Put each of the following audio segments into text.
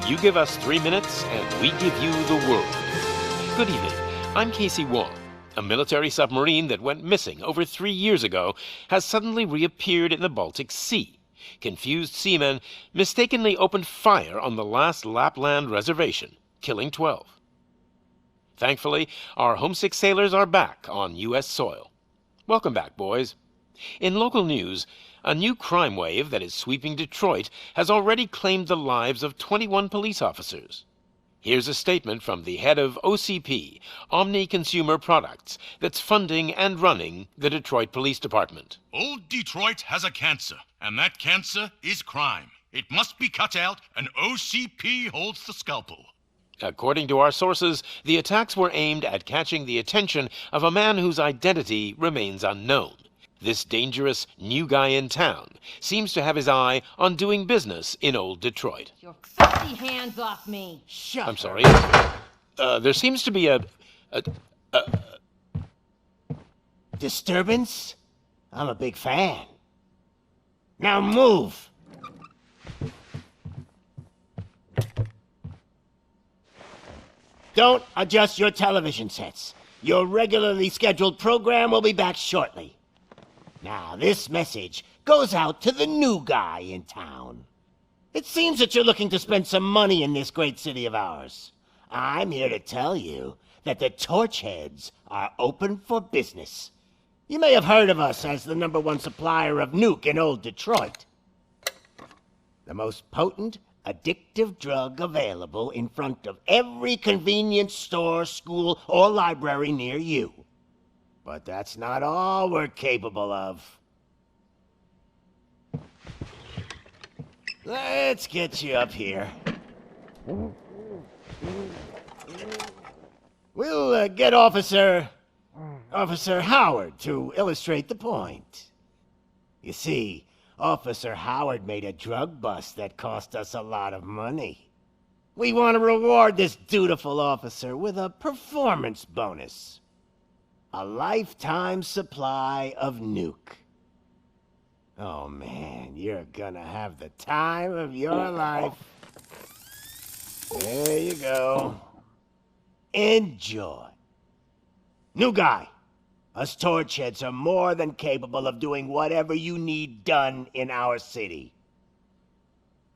You give us 3 minutes, and we give you the world. Good evening. I'm Casey Wong. A military submarine that went missing over 3 years ago has suddenly reappeared in the Baltic Sea. Confused seamen mistakenly opened fire on the last Lapland reservation, killing 12. Thankfully, our homesick sailors are back on U.S. soil. Welcome back, boys. In local news, a new crime wave that is sweeping Detroit has already claimed the lives of 21 police officers. Here's a statement from the head of OCP, Omni Consumer Products, that's funding and running the Detroit Police Department. Old Detroit has a cancer, and that cancer is crime. It must be cut out, and OCP holds the scalpel. According to our sources, the attacks were aimed at catching the attention of a man whose identity remains unknown. This dangerous new guy in town seems to have his eye on doing business in old Detroit. Your filthy hands off me! Shut I'm sorry. There seems to be a disturbance? I'm a big fan. Now move! Don't adjust your television sets. Your regularly scheduled program will be back shortly. Now, this message goes out to the new guy in town. It seems that you're looking to spend some money in this great city of ours. I'm here to tell you that the Torchheads are open for business. You may have heard of us as the #1 supplier of nuke in old Detroit. The most potent, addictive drug available in front of every convenience store, school, or library near you. But that's not all we're capable of. Let's get you up here. We'll get Officer Howard to illustrate the point. You see, Officer Howard made a drug bust that cost us a lot of money. We want to reward this dutiful officer with a performance bonus. A lifetime supply of nuke. Oh man, you're gonna have the time of your life. There you go. Enjoy. New guy, us Torchheads are more than capable of doing whatever you need done in our city.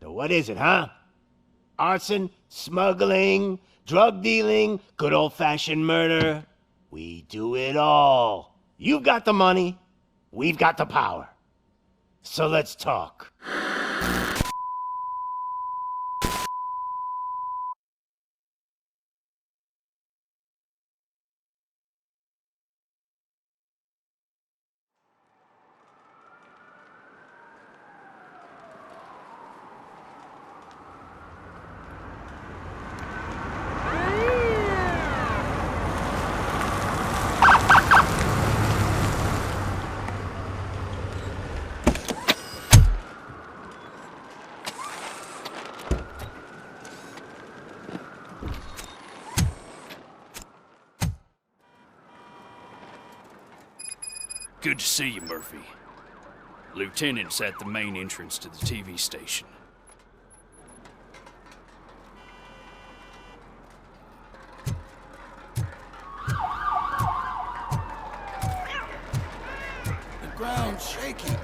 So what is it, huh? Arson, smuggling, drug dealing, good old-fashioned murder? We do it all. You've got the money, we've got the power. So let's talk. Good to see you, Murphy. Lieutenant's at the main entrance to the TV station. The ground's shaky.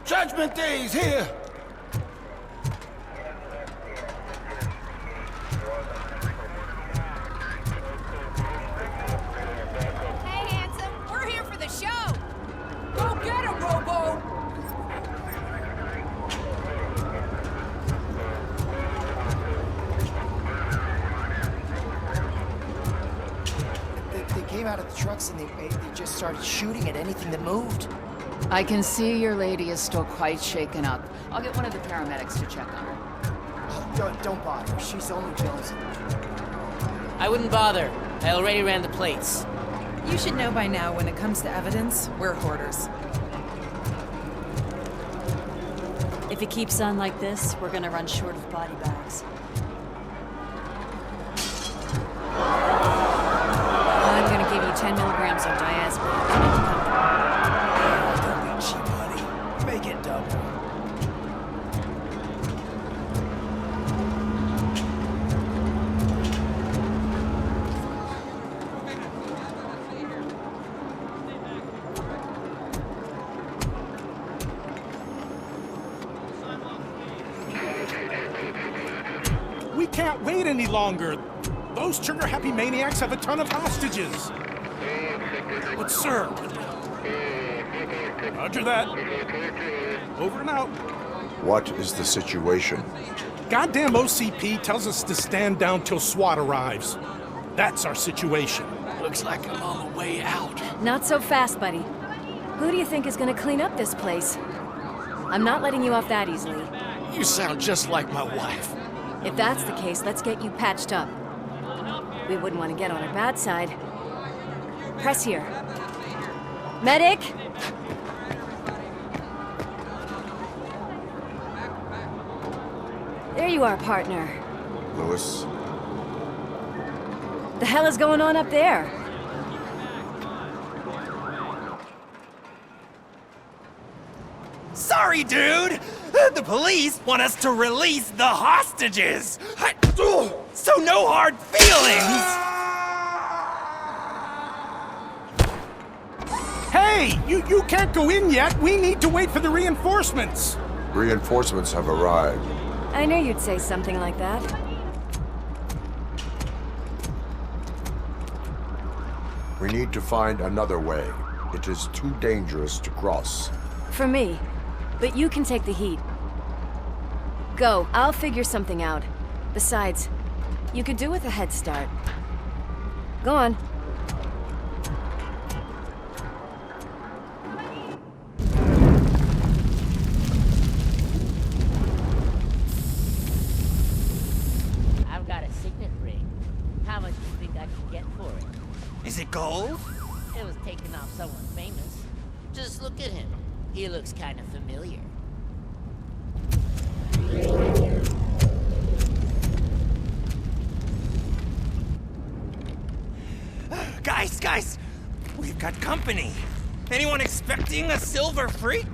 Judgment Day's here! out of the trucks and they just started shooting at anything that moved. I can see your lady is still quite shaken up. I'll get one of the paramedics to check on her. Oh, don't bother. She's only Jonesy. I wouldn't bother. I already ran the plates. You should know by now when it comes to evidence, we're hoarders. If it keeps on like this, we're gonna run short of body bags. I'm gonna give you 10 milligrams of diazepam to make you comfortable. Don't be cheap, honey. Make it double. We can't wait any longer. Those trigger-happy maniacs have a ton of hostages. But sir... Roger that. Over and out. What is the situation? Goddamn OCP tells us to stand down till SWAT arrives. That's our situation. Looks like I'm on the way out. Not so fast, buddy. Who do you think is gonna clean up this place? I'm not letting you off that easily. You sound just like my wife. If that's the case, let's get you patched up. We wouldn't want to get on her bad side. Press here. Medic! There you are, partner. Lewis? The hell is going on up there? Sorry, dude! The police want us to release the hostages! So no hard feelings! Hey! You can't go in yet! We need to wait for the reinforcements! Reinforcements have arrived. I knew you'd say something like that. We need to find another way. It is too dangerous to cross. For me. But you can take the heat. Go. I'll figure something out. Besides, you could do with a head start. Go on. I've got a signet ring. How much do you think I can get for it? Is it gold? It was taken off someone famous. Just look at him. He looks kind of familiar. Guys! We've got company. Anyone expecting a silver freak?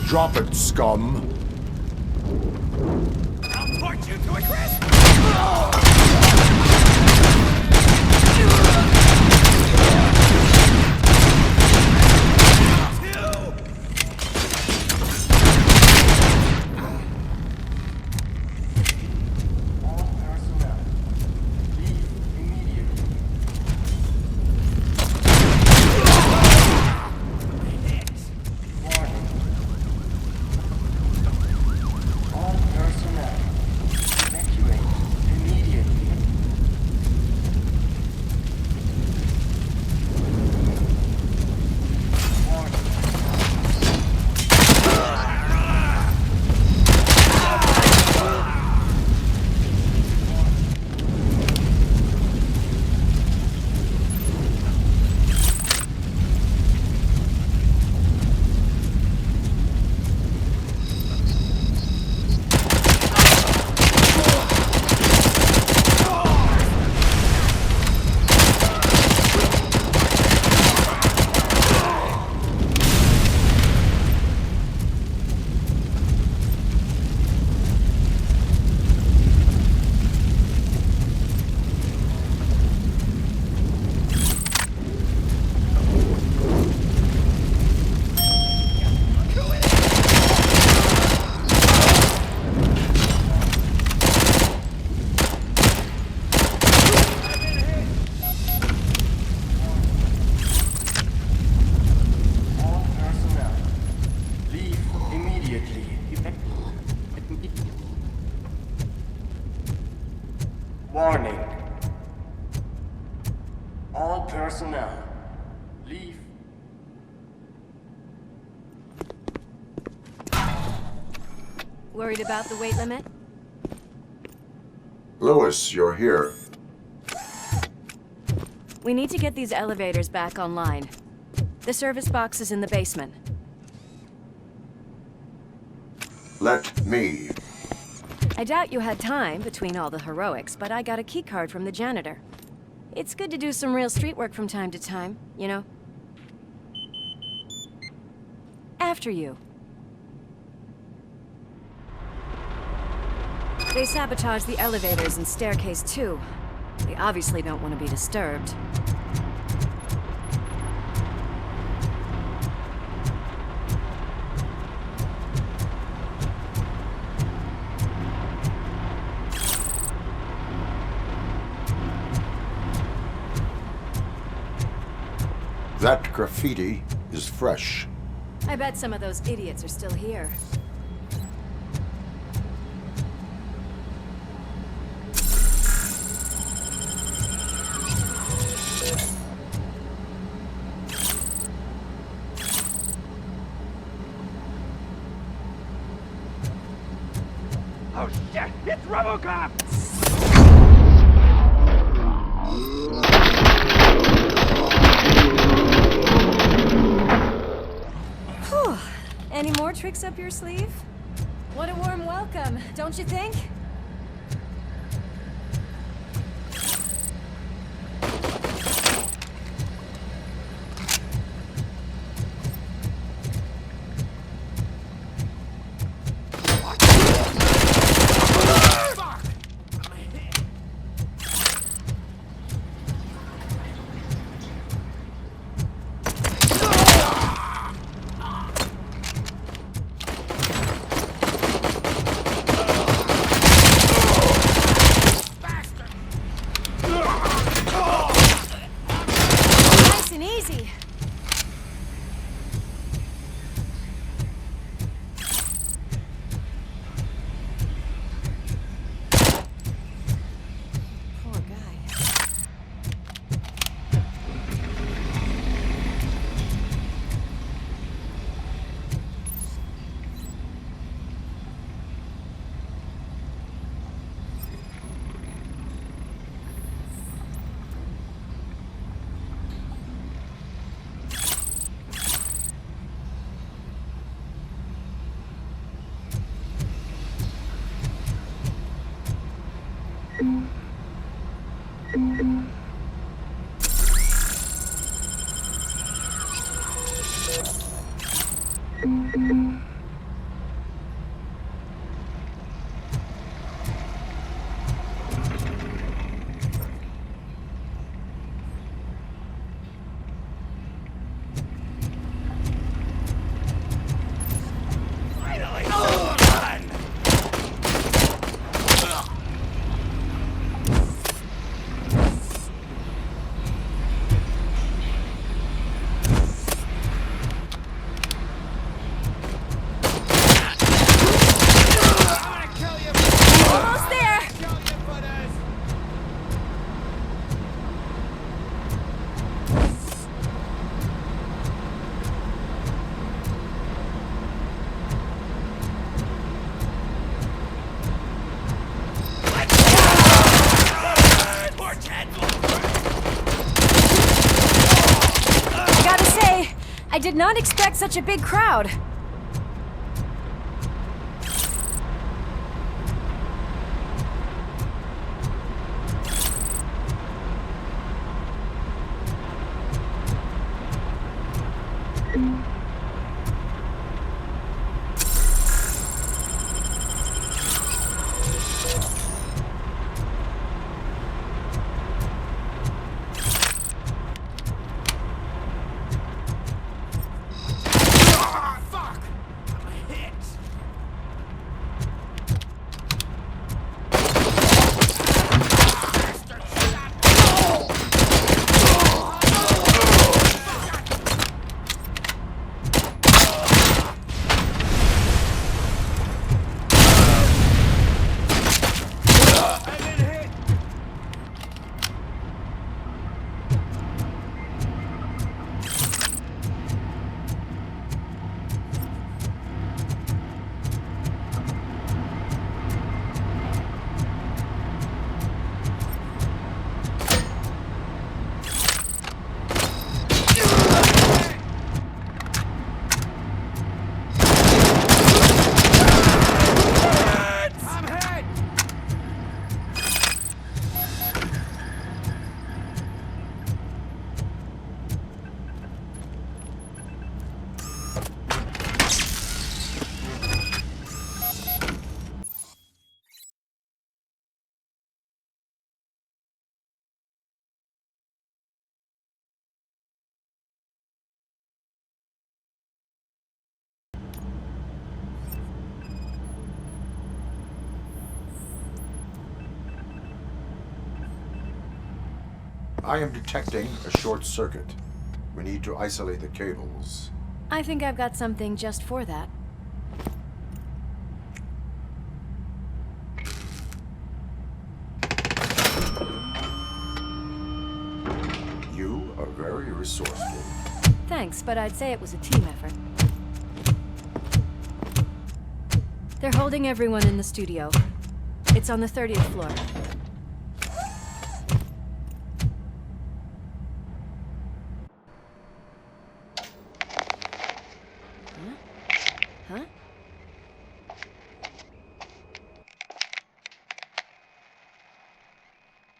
Drop it, scum. I'll torch you to a crisp! Warning. All personnel, leave. Worried about the weight limit? Lewis, you're here. We need to get these elevators back online. The service box is in the basement. Let me. I doubt you had time between all the heroics, but I got a keycard from the janitor. It's good to do some real street work from time to time, you know? After you. They sabotaged the elevators and staircase too. They obviously don't want to be disturbed. That graffiti is fresh. I bet some of those idiots are still here. Oh shit! It's ROBOCOP! Whew. Any more tricks up your sleeve? What a warm welcome, don't you think? I did not expect such a big crowd. I am detecting a short circuit. We need to isolate the cables. I think I've got something just for that. You are very resourceful. Thanks, but I'd say it was a team effort. They're holding everyone in the studio. It's on the 30th floor. Huh?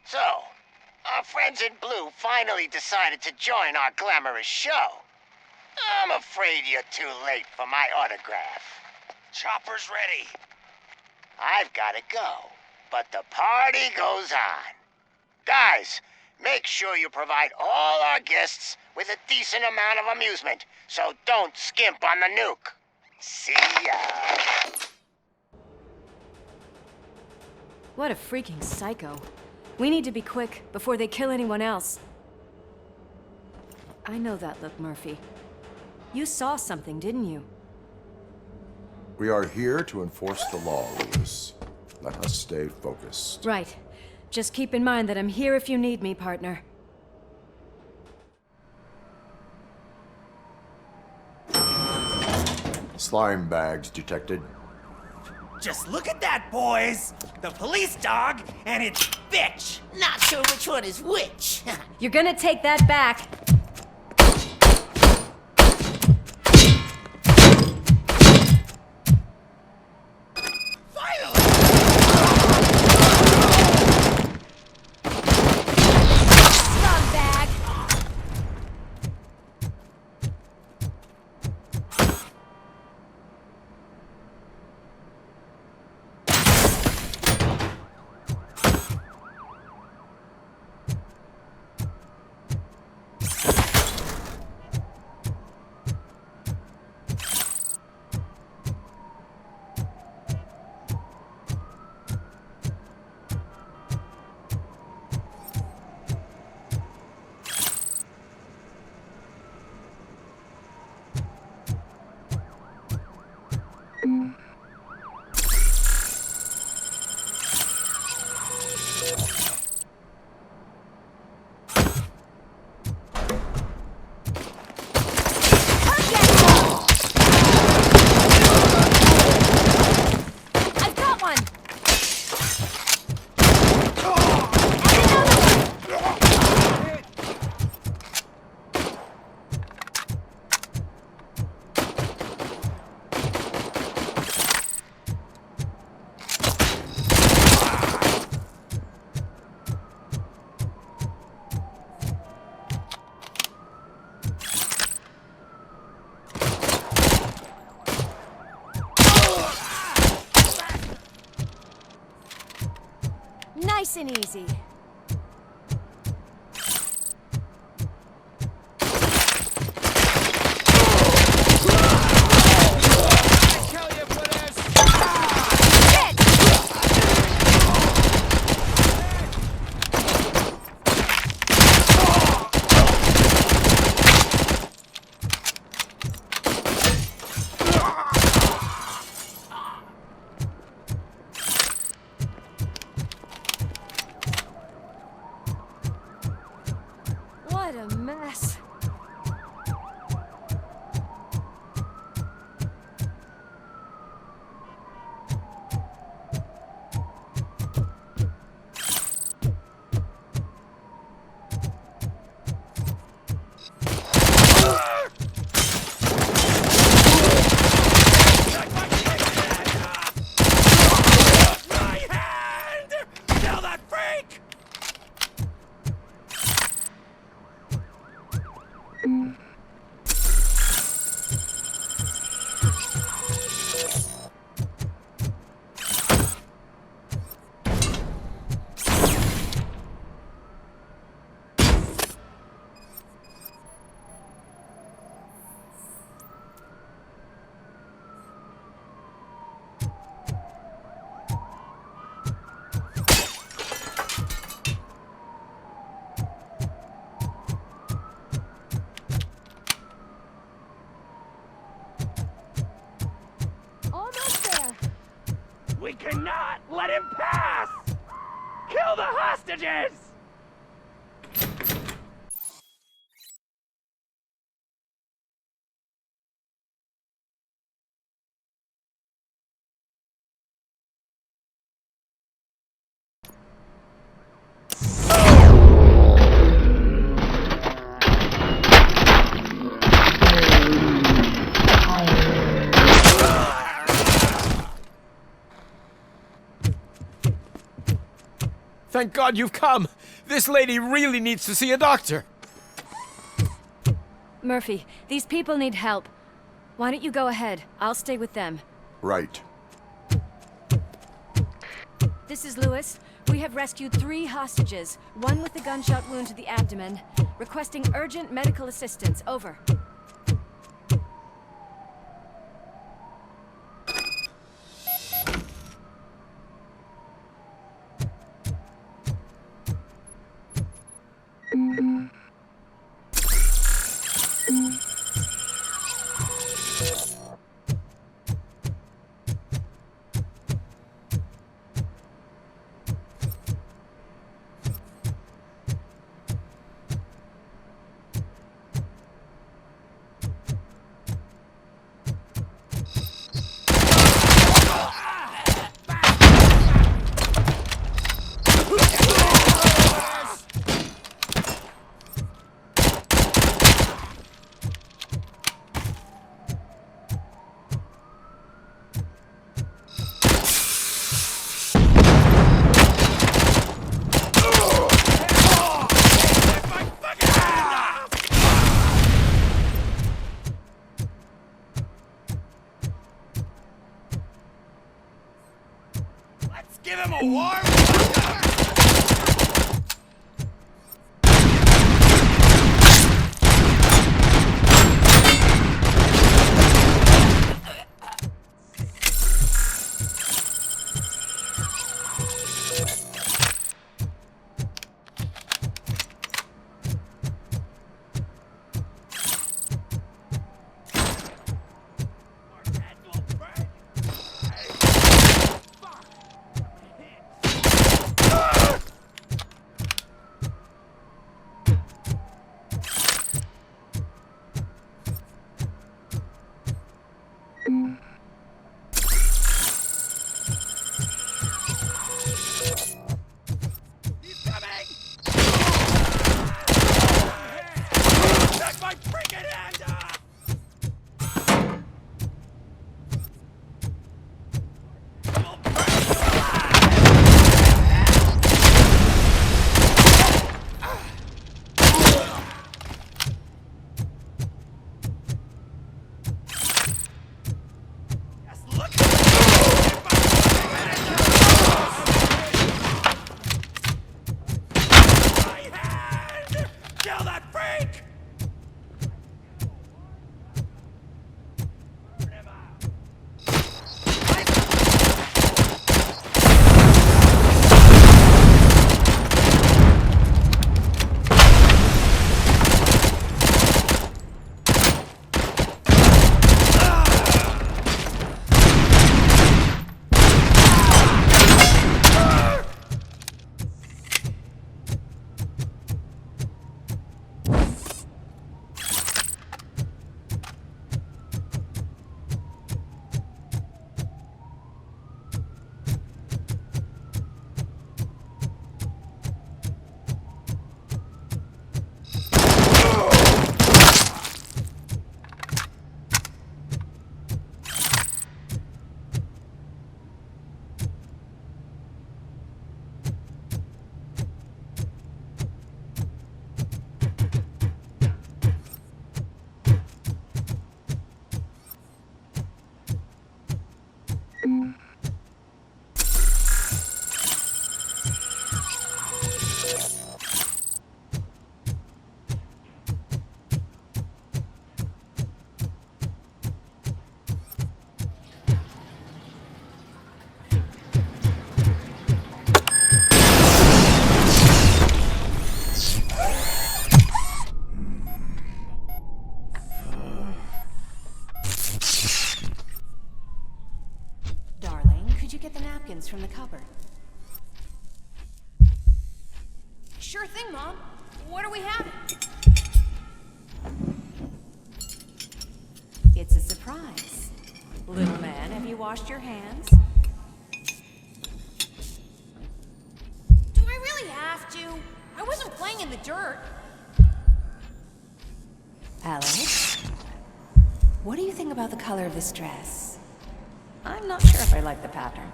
So, our friends in blue finally decided to join our glamorous show. I'm afraid you're too late for my autograph. Chopper's ready. I've got to go, but the party goes on. Guys, make sure you provide all our guests with a decent amount of amusement, so don't skimp on the nuke. See ya. What a freaking psycho. We need to be quick before they kill anyone else. I know that look, Murphy. You saw something, didn't you? We are here to enforce the law, Lewis. Let us stay focused. Right. Just keep in mind that I'm here if you need me, partner. Slime bags detected. Just look at that, boys! The police dog and its bitch! Not sure which one is which. You're gonna take that back. Nice and easy. We cannot let him pass! Kill the hostages! Thank God you've come! This lady really needs to see a doctor! Murphy, these people need help. Why don't you go ahead? I'll stay with them. Right. This is Lewis. We have rescued 3 hostages, one with a gunshot wound to the abdomen. Requesting urgent medical assistance. Over. Give him a warm napkins from the cupboard. Sure thing, Mom. What are we having? It's a surprise. Little man, have you washed your hands? Do I really have to? I wasn't playing in the dirt. Alex, what do you think about the color of this dress? I'm not sure if I like the pattern.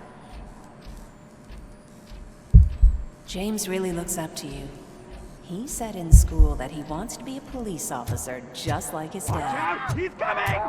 James really looks up to you. He said in school that he wants to be a police officer just like his dad. Watch out! He's coming!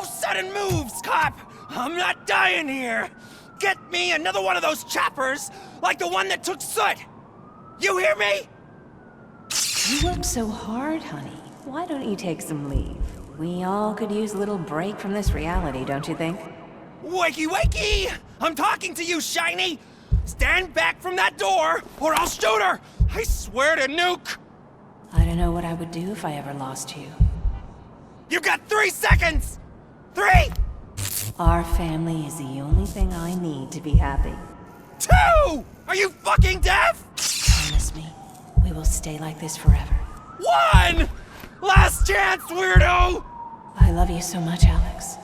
Sudden moves, cop! I'm not dying here! Get me another one of those choppers, like the one that took Soot! You hear me? You work so hard, honey. Why don't you take some leave? We all could use a little break from this reality, don't you think? Wakey, wakey! I'm talking to you, Shiny! Stand back from that door, or I'll shoot her! I swear to nuke! I don't know what I would do if I ever lost you. You got 3 seconds! 3! Our family is the only thing I need to be happy. 2! Are you fucking deaf? Promise me, we will stay like this forever. 1! Last chance, weirdo! I love you so much, Alex.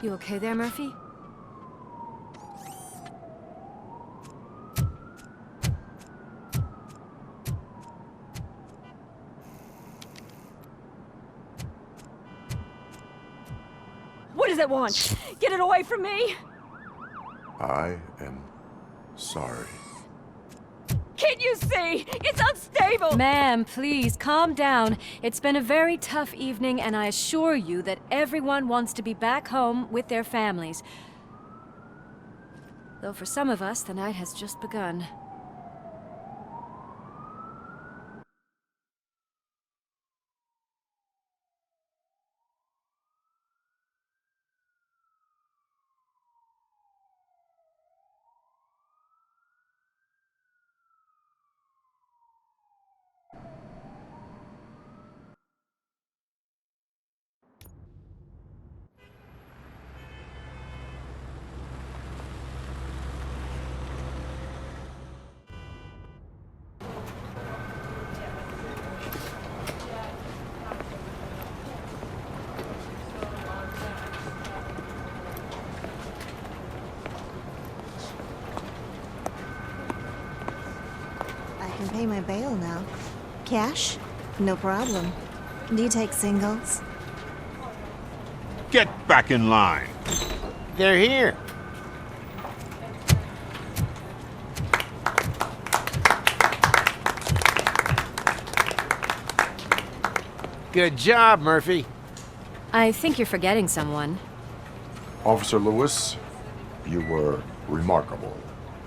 You okay there, Murphy? What does it want? Get it away from me! I am sorry. Can't you see? It's unstable! Ma'am, please, calm down. It's been a very tough evening, and I assure you that everyone wants to be back home with their families. Though for some of us, the night has just begun. I can pay my bail now. Cash? No problem. Do you take singles? Get back in line. They're here. Good job, Murphy. I think you're forgetting someone. Officer Lewis, you were remarkable.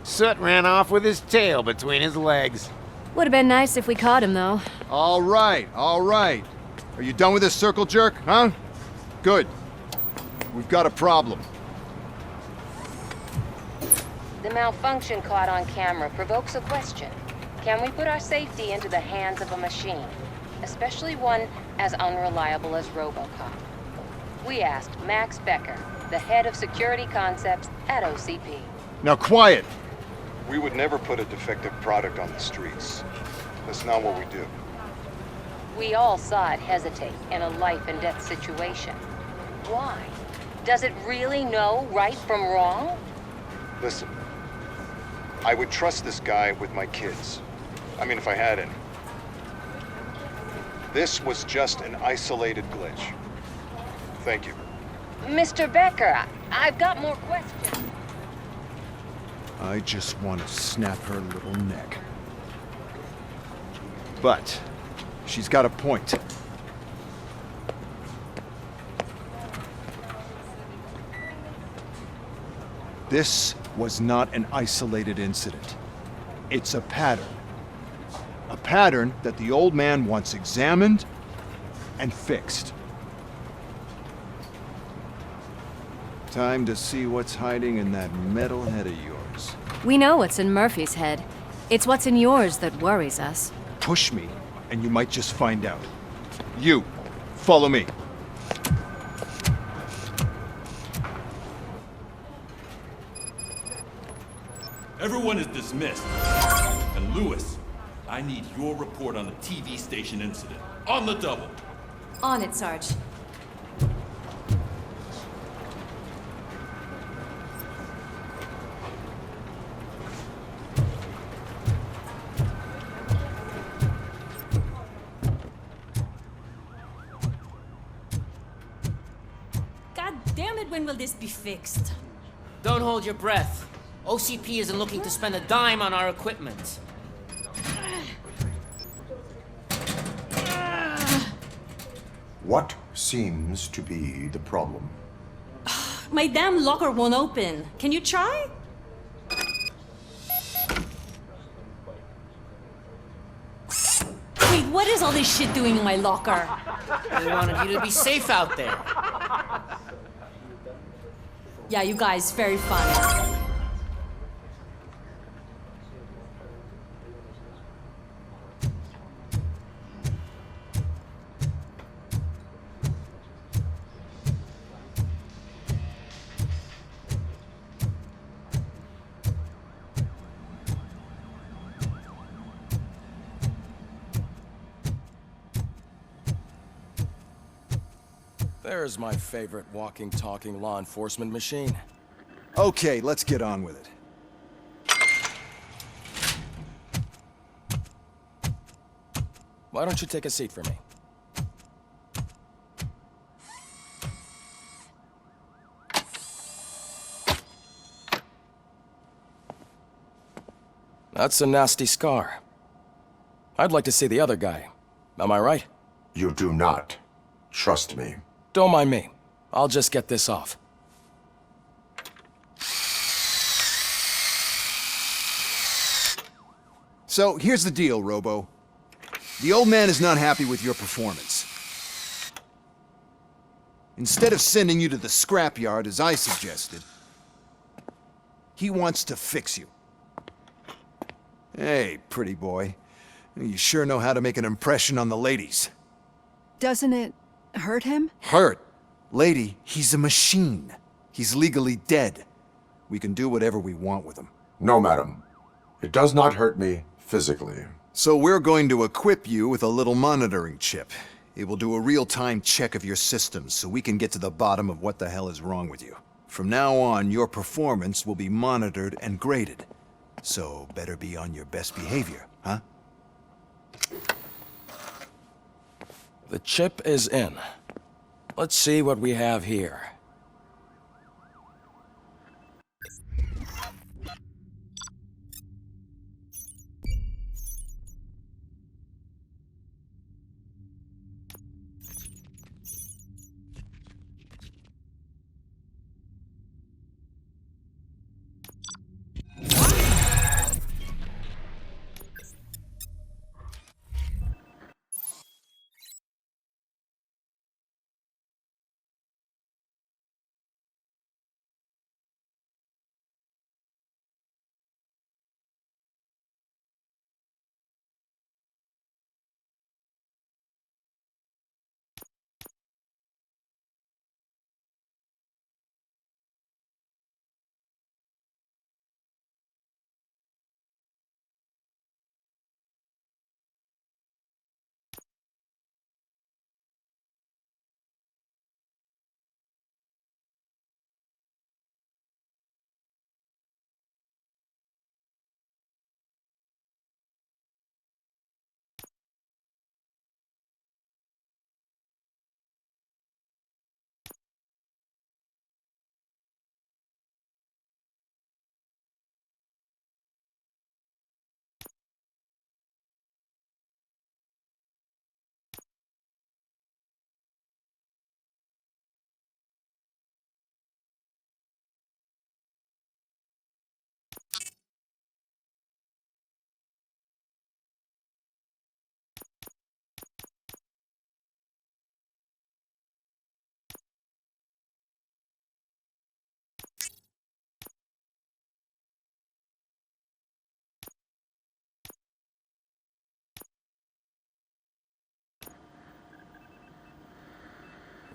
Soot ran off with his tail between his legs. Would have been nice if we caught him, though. All right, all right. Are you done with this circle jerk, huh? Good. We've got a problem. The malfunction caught on camera provokes a question. Can we put our safety into the hands of a machine? Especially one as unreliable as ROBOCOP. We asked Max Becker, the head of security concepts at OCP. Now quiet! We would never put a defective product on the streets. That's not what we do. We all saw it hesitate in a life and death situation. Why? Does it really know right from wrong? Listen, I would trust this guy with my kids. I mean, if I had any. This was just an isolated glitch. Thank you. Mr. Becker, I've got more questions. I just want to snap her little neck. But She's got a point. This was not an isolated incident. It's a pattern. A pattern that the old man wants examined and fixed. Time to see what's hiding in that metal head of yours. We know what's in Murphy's head. It's what's in yours that worries us. Push me, and you might just find out. You, follow me. Everyone is dismissed. And Lewis, I need your report on the TV station incident. On the double. On it, Sarge. God damn it, when will this be fixed? Don't hold your breath. OCP isn't looking to spend a dime on our equipment. What seems to be the problem? My damn locker won't open. Can you try? Wait, what is all this shit doing in my locker? They wanted you to be safe out there. Yeah, you guys, very fun. There's my favorite walking, talking law enforcement machine. Okay, let's get on with it. Why don't you take a seat for me? That's a nasty scar. I'd like to see the other guy. Am I right? You do not. Trust me. Don't mind me. I'll just get this off. So, here's the deal, Robo. The old man is not happy with your performance. Instead of sending you to the scrapyard, as I suggested, he wants to fix you. Hey, pretty boy. You sure know how to make an impression on the ladies. Doesn't it hurt him? Hurt? Lady, he's a machine. He's legally dead. We can do whatever we want with him. No, madam. It does not hurt me physically. So we're going to equip you with a little monitoring chip. It will do a real-time check of your systems so we can get to the bottom of what the hell is wrong with you. From now on, your performance will be monitored and graded. So better be on your best behavior, huh? The chip is in. Let's see what we have here.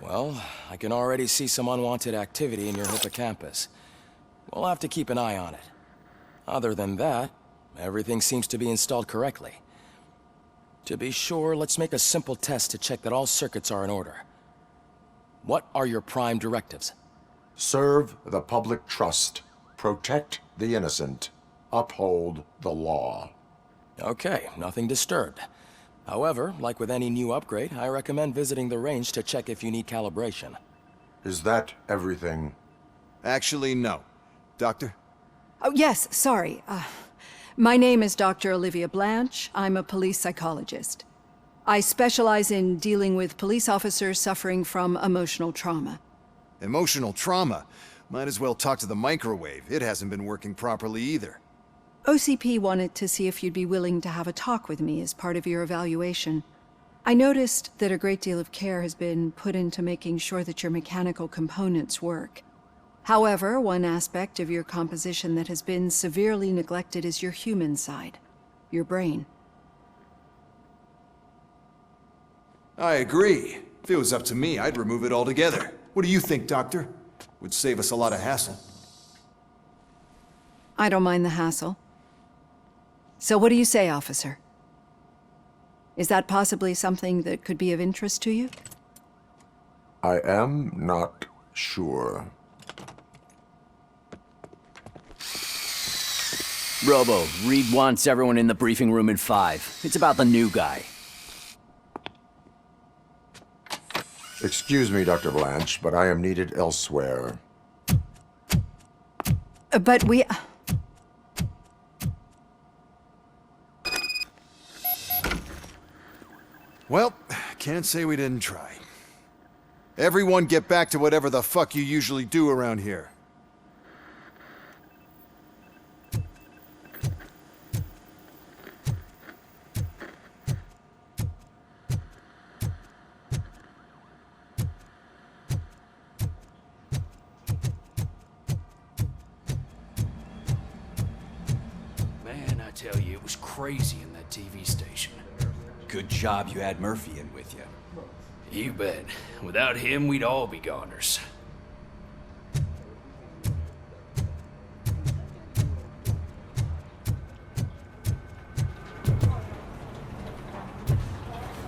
Well, I can already see some unwanted activity in your hippocampus. We'll have to keep an eye on it. Other than that, everything seems to be installed correctly. To be sure, let's make a simple test to check that all circuits are in order. What are your prime directives? Serve the public trust. Protect the innocent. Uphold the law. Okay, nothing disturbed. However, like with any new upgrade, I recommend visiting the range to check if you need calibration. Is that everything? Actually, no. Doctor? Oh, yes, sorry. My name is Dr. Olivia Blanche. I'm a police psychologist. I specialize in dealing with police officers suffering from emotional trauma. Emotional trauma? Might as well talk to the microwave. It hasn't been working properly either. OCP wanted to see if you'd be willing to have a talk with me as part of your evaluation. I noticed that a great deal of care has been put into making sure that your mechanical components work. However, one aspect of your composition that has been severely neglected is your human side, your brain. I agree. If it was up to me, I'd remove it altogether. What do you think, Doctor? Would save us a lot of hassle. I don't mind the hassle. So what do you say, officer? Is that possibly something that could be of interest to you? I am not sure. Robo, Reed wants everyone in the briefing room in 5. It's about the new guy. Excuse me, Dr. Blanche, but I am needed elsewhere. But we... Well, can't say we didn't try. Everyone get back to whatever the fuck you usually do around here. Man, I tell you, it was crazy in that TV station. Good job you had Murphy in with you. You bet. Without him, we'd all be goners.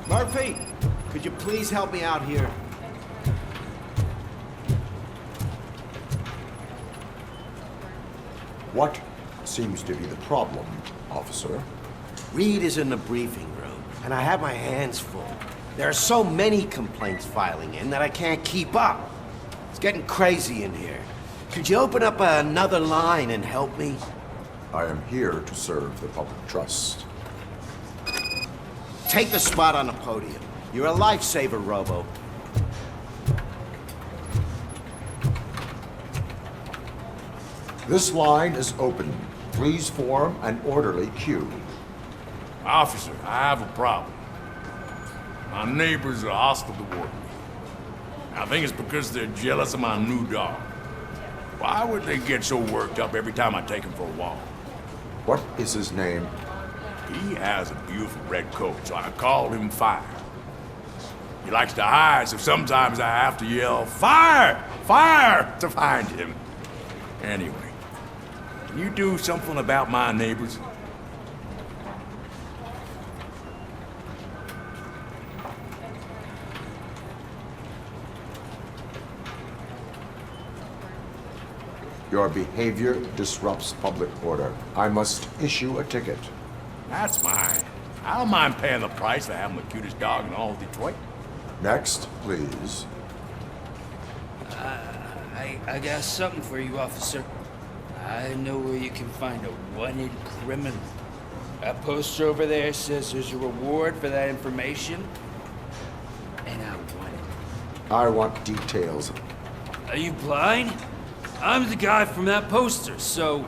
Murphy, could you please help me out here? What seems to be the problem, officer? Reed is in the briefing room, and I have my hands full. There are so many complaints filing in that I can't keep up. It's getting crazy in here. Could you open up another line and help me? I am here to serve the public trust. Take the spot on the podium. You're a lifesaver, Robo. This line is open. Please form an orderly queue. Officer, I have a problem. My neighbors are hostile toward me. I think it's because they're jealous of my new dog. Why would they get so worked up every time I take him for a walk? What is his name? He has a beautiful red coat, so I called him Fire. He likes to hide, so sometimes I have to yell, "Fire! Fire!" to find him. Anyway, can you do something about my neighbors? Your behavior disrupts public order. I must issue a ticket. That's mine. I don't mind paying the price for having the cutest dog in all of Detroit. Next, please. I got something for you, officer. I know where you can find a wanted criminal. That poster over there says there's a reward for that information, and I want it. I want details. Are you blind? I'm the guy from that poster, so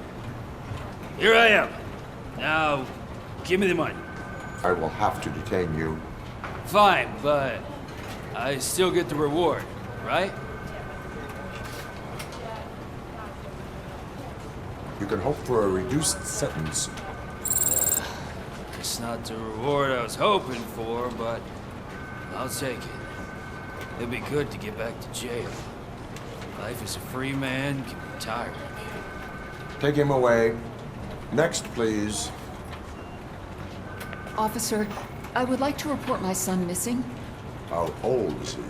here I am. Now, give me the money. I will have to detain you. Fine, but I still get the reward, right? You can hope for a reduced sentence. It's not the reward I was hoping for, but I'll take it. It'd be good to get back to jail. Life as a free man can be tiring. Take him away. Next, please. Officer, I would like to report my son missing. How old is he?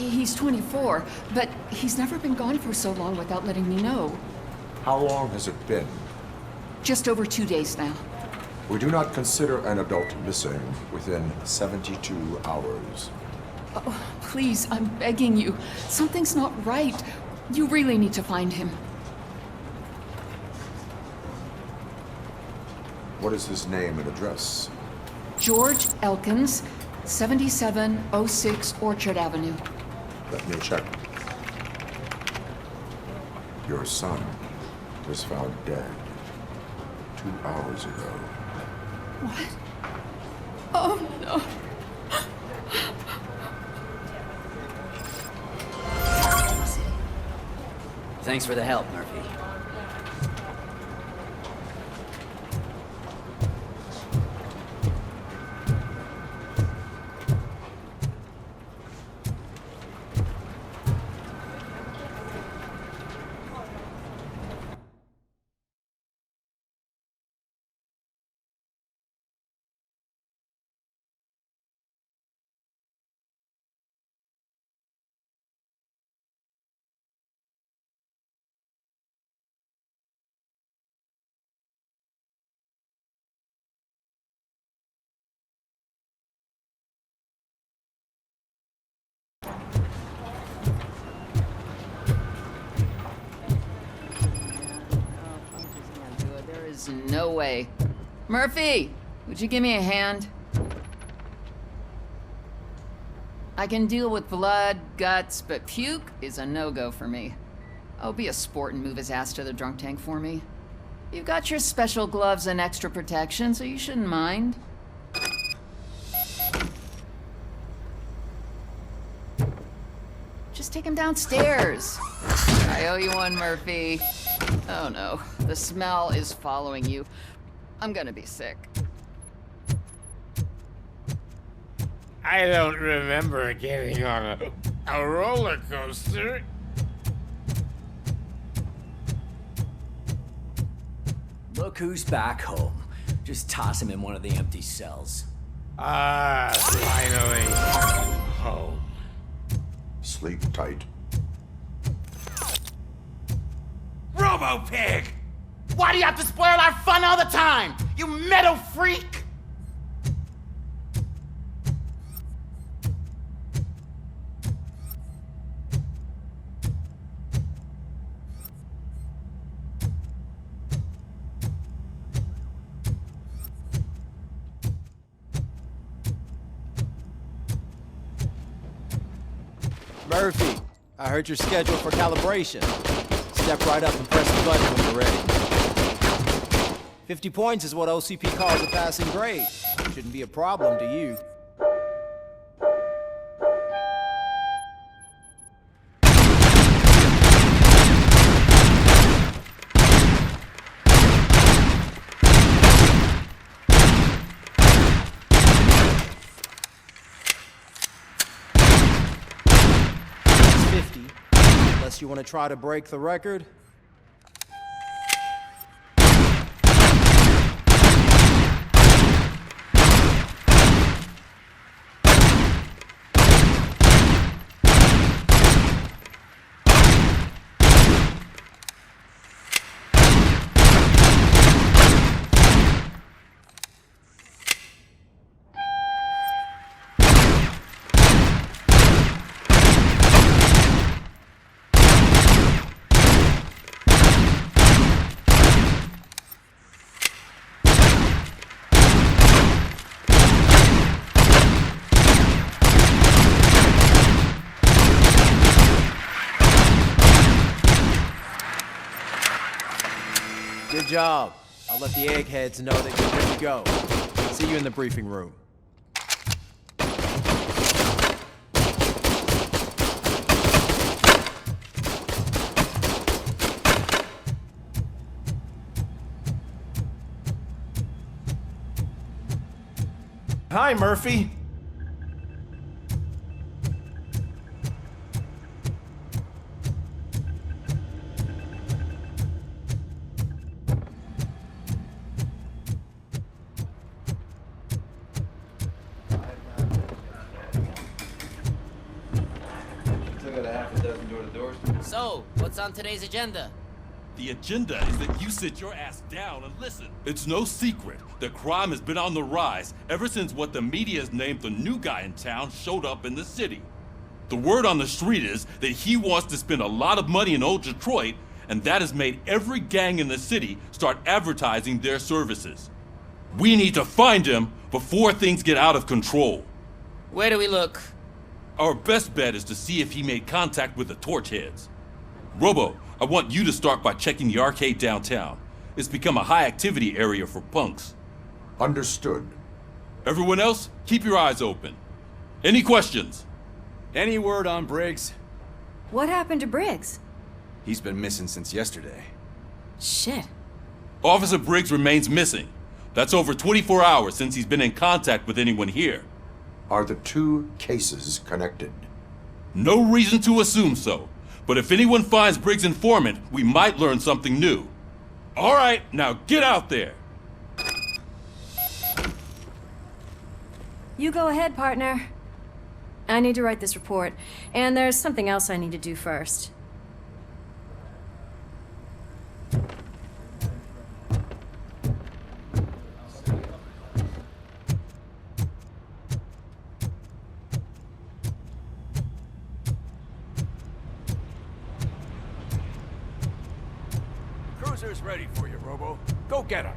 He's 24, but he's never been gone for so long without letting me know. How long has it been? Just over 2 days now. We do not consider an adult missing within 72 hours. Oh, please, I'm begging you. Something's not right. You really need to find him. What is his name and address? George Elkins, 7706 Orchard Avenue. Let me check. Your son was found dead 2 hours ago. What? Oh, no. Thanks for the help, Murphy. No way. Murphy, would you give me a hand? I can deal with blood, guts, but puke is a no-go for me. Oh, be a sport and move his ass to the drunk tank for me. You've got your special gloves and extra protection, so you shouldn't mind. Just take him downstairs. I owe you one, Murphy. Oh no, the smell is following you. I'm gonna be sick. I don't remember getting on a roller coaster. Look who's back home. Just toss him in one of the empty cells. Finally home. Sleep tight. Robo-Pig! Why do you have to spoil our fun all the time? You metal freak! Murphy, I heard you're scheduled for calibration. Step right up and press the button when you're ready. 50 points is what OCP calls a passing grade. Shouldn't be a problem to you. It's 50, unless you want to try to break the record. Good job. I'll let the eggheads know that you're good to go. See you in the briefing room. Hi, Murphy. So, what's on today's agenda? The agenda is that you sit your ass down and listen. It's no secret that crime has been on the rise ever since what the media has named the new guy in town showed up in the city. The word on the street is that he wants to spend a lot of money in old Detroit, and that has made every gang in the city start advertising their services. We need to find him before things get out of control. Where do we look? Our best bet is to see if he made contact with the Torchheads. Robo, I want you to start by checking the arcade downtown. It's become a high-activity area for punks. Understood. Everyone else, keep your eyes open. Any questions? Any word on Briggs? What happened to Briggs? He's been missing since yesterday. Shit. Officer Briggs remains missing. That's over 24 hours since he's been in contact with anyone here. Are the two cases connected? No reason to assume so. But if anyone finds Briggs' informant, we might learn something new. All right, now get out there. You go ahead, partner. I need to write this report, and there's something else I need to do first. Cruiser's ready for you, Robo. Go get him.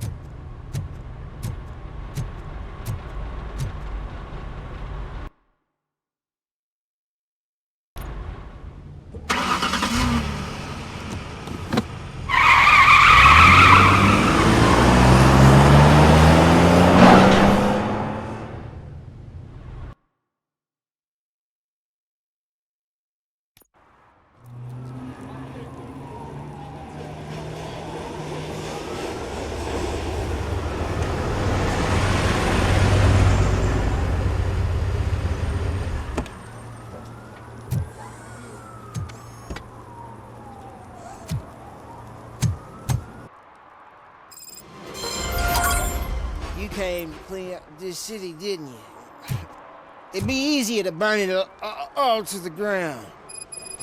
You came to clean up this city, didn't you? It'd be easier to burn it all to the ground.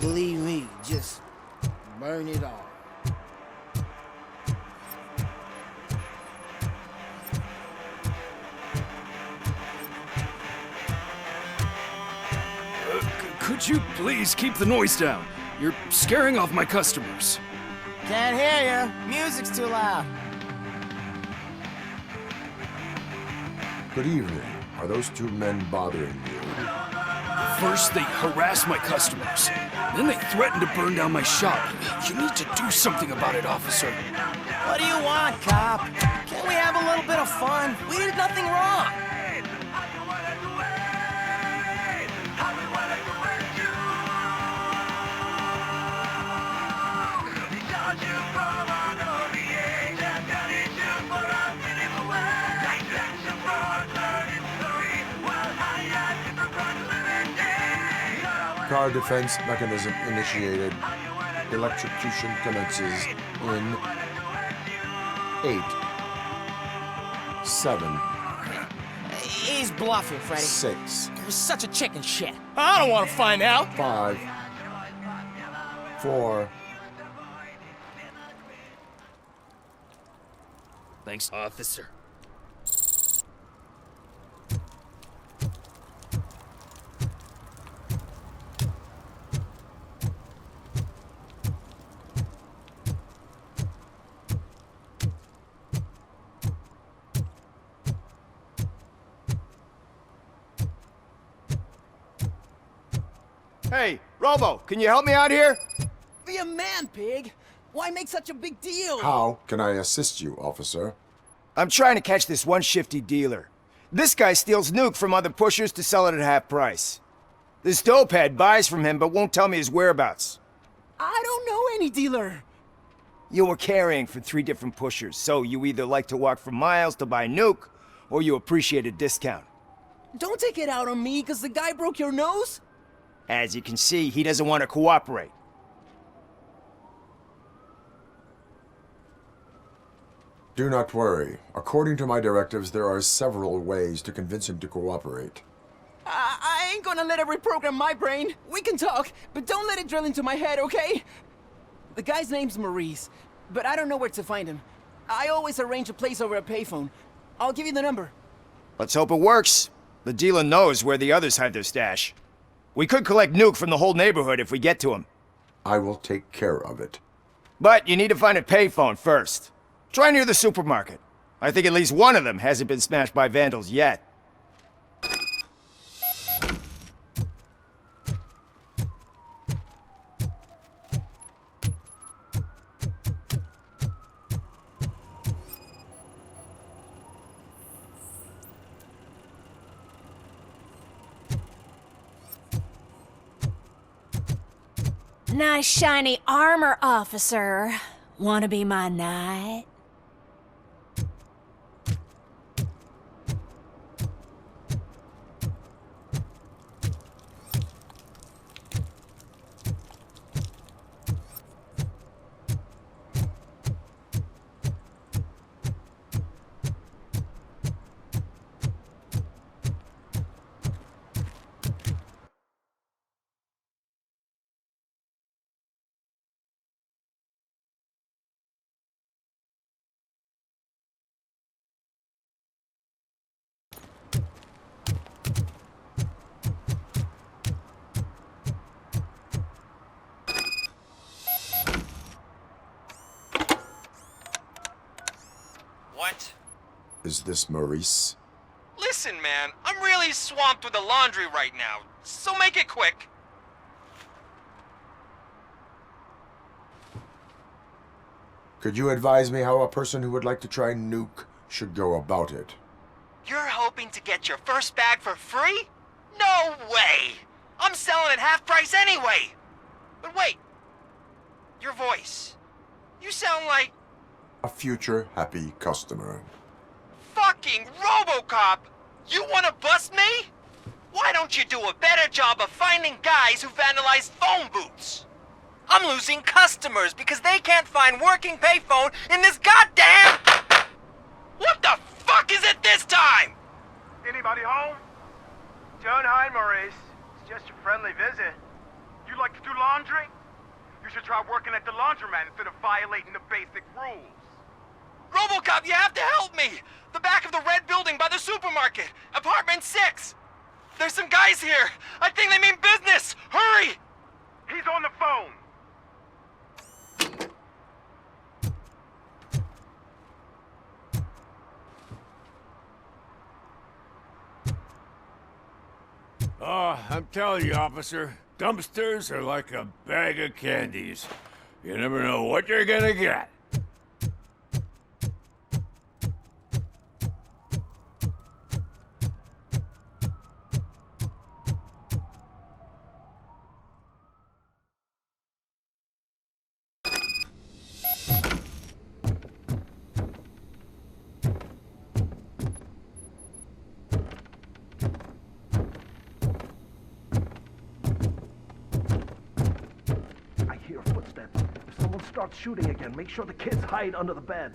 Believe me, just burn it all. Could you please keep the noise down? You're scaring off my customers. Can't hear you. Music's too loud. Good evening. Are those two men bothering you? First, they harass my customers. Then they threaten to burn down my shop. You need to do something about it, officer. What do you want, cop? Can't we have a little bit of fun? We did nothing wrong. Car defense mechanism initiated. Electrocution commences in 8, 7. He's bluffing, Freddy. 6. You're such a chicken shit. I don't want to find out. 5, 4. Thanks, officer. Hey, Robo, can you help me out here? Be a man, pig. Why make such a big deal? How can I assist you, officer? I'm trying to catch this one shifty dealer. This guy steals nuke from other pushers to sell it at half price. This dopehead buys from him but won't tell me his whereabouts. I don't know any dealer. You were carrying for 3 different pushers, so you either like to walk for miles to buy nuke, or you appreciate a discount. Don't take it out on me, because the guy broke your nose? As you can see, he doesn't want to cooperate. Do not worry. According to my directives, there are several ways to convince him to cooperate. I ain't gonna let it reprogram my brain. We can talk, but don't let it drill into my head, okay? The guy's name's Maurice, but I don't know where to find him. I always arrange a place over a payphone. I'll give you the number. Let's hope it works. The dealer knows where the others hide their stash. We could collect Nuke from the whole neighborhood if we get to him. I will take care of it. But you need to find a payphone first. Try near the supermarket. I think at least one of them hasn't been smashed by vandals yet. Nice shiny armor, officer. Wanna be my knight? What? Is this Maurice? Listen, man, I'm really swamped with the laundry right now, so make it quick. Could you advise me how a person who would like to try Nuke should go about it? You're hoping to get your first bag for free? No way! I'm selling at half price anyway! But wait, your voice. You sound like... A future happy customer. fucking ROBOCOP! You wanna bust me? Why don't you do a better job of finding guys who vandalize phone booths? I'm losing customers because they can't find working payphone in this goddamn... What the fuck is it this time? Anybody home? Don't hide, Maurice. It's just a friendly visit. You like to do laundry? You should try working at the laundromat instead of violating the basic rules. ROBOCOP, you have to help me! The back of the red building by the supermarket, apartment 6. There's some guys here. I think they mean business. Hurry! He's on the phone. Oh, I'm telling you, officer, dumpsters are like a bag of candies. You never know what you're gonna get. Start shooting again. Make sure the kids hide under the bed.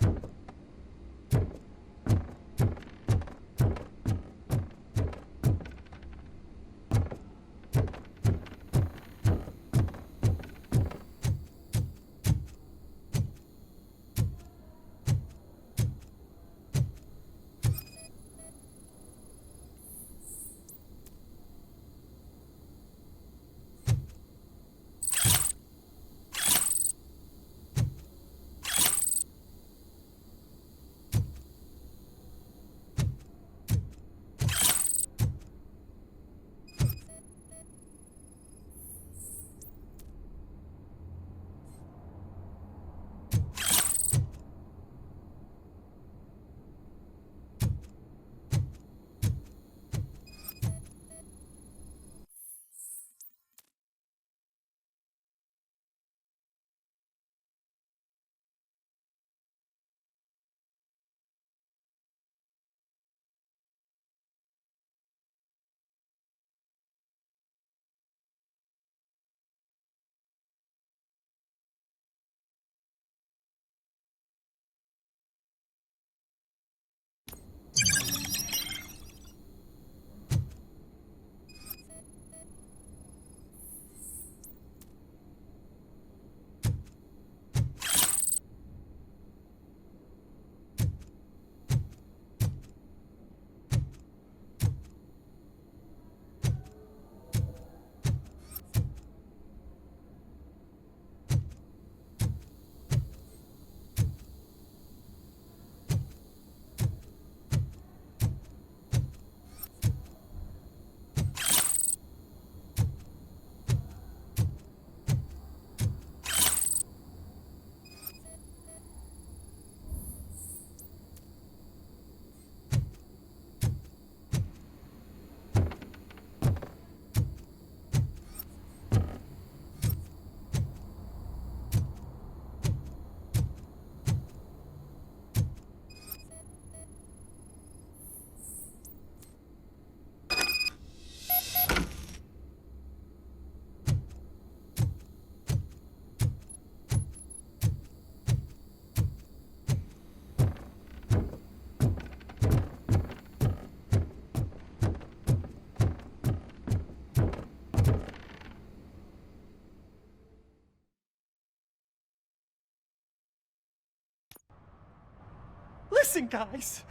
Listen, guys.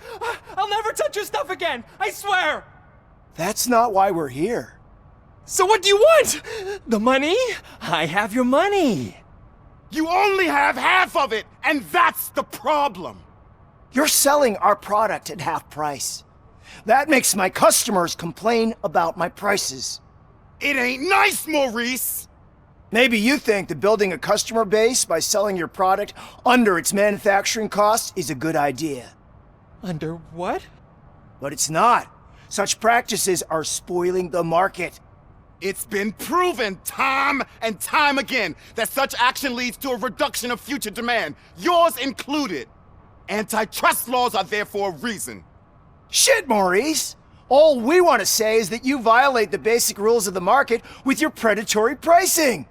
I'll never touch your stuff again. I swear. That's not why we're here. So what do you want? The money? I have your money. You only have half of it, and that's the problem. You're selling our product at half price. That makes my customers complain about my prices. It ain't nice, Maurice! Maybe you think that building a customer base by selling your product under its manufacturing cost is a good idea. Under what? But it's not. Such practices are spoiling the market. It's been proven time and time again that such action leads to a reduction of future demand, yours included. Antitrust laws are there for a reason. Shit, Maurice! All we want to say is that you violate the basic rules of the market with your predatory pricing.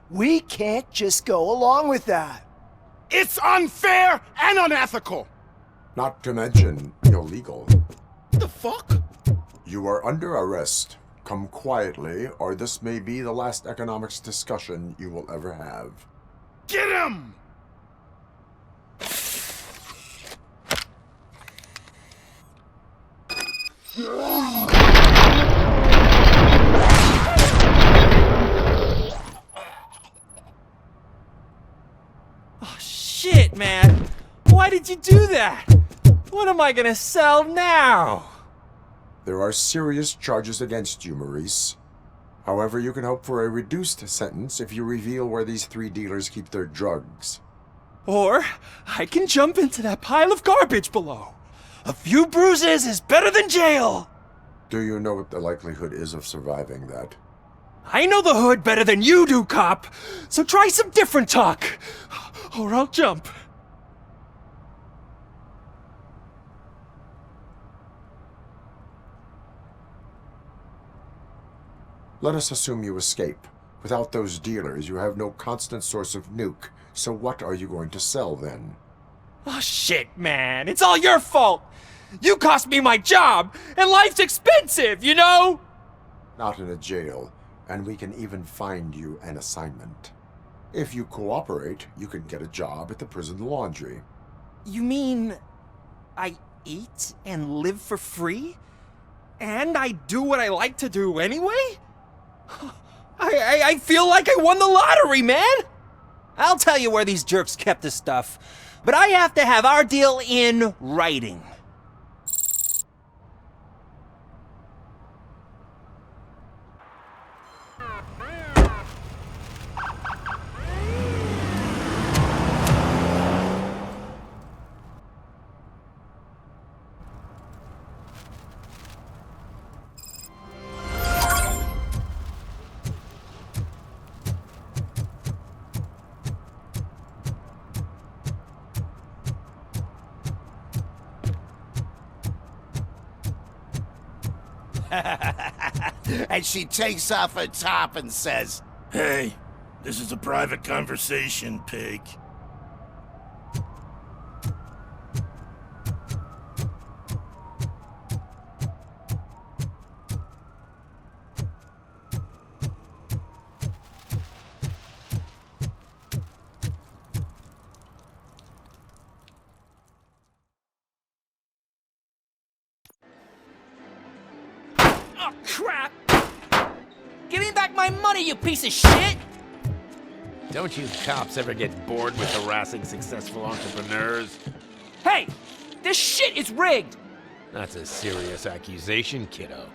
We can't just go along with that. It's unfair and unethical! Not to mention illegal. The fuck? You are under arrest. Come quietly, or this may be the last economics discussion you will ever have. Get him! Oh, shit, man. Why did you do that? What am I gonna sell now? There are serious charges against you, Maurice. However, you can hope for a reduced sentence if you reveal where these 3 dealers keep their drugs. Or I can jump into that pile of garbage below. A few bruises is better than jail. Do you know what the likelihood is of surviving that? I know the hood better than you do, cop. So try some different talk, or I'll jump. Let us assume you escape. Without those dealers, you have no constant source of nuke. So what are you going to sell then? Oh shit, man. It's all your fault. You cost me my job, and life's expensive, you know? Not in a jail, and we can even find you an assignment. If you cooperate, you can get a job at the prison laundry. You mean I eat and live for free? And I do what I like to do anyway? I feel like I won the lottery, man! I'll tell you where these jerks kept the stuff, but I have to have our deal in writing. And she takes off her top and says, Hey, this is a private conversation, pig. Oh, crap! Give me back my money, you piece of shit! Don't you cops ever get bored with harassing successful entrepreneurs? Hey! This shit is rigged! That's a serious accusation, kiddo.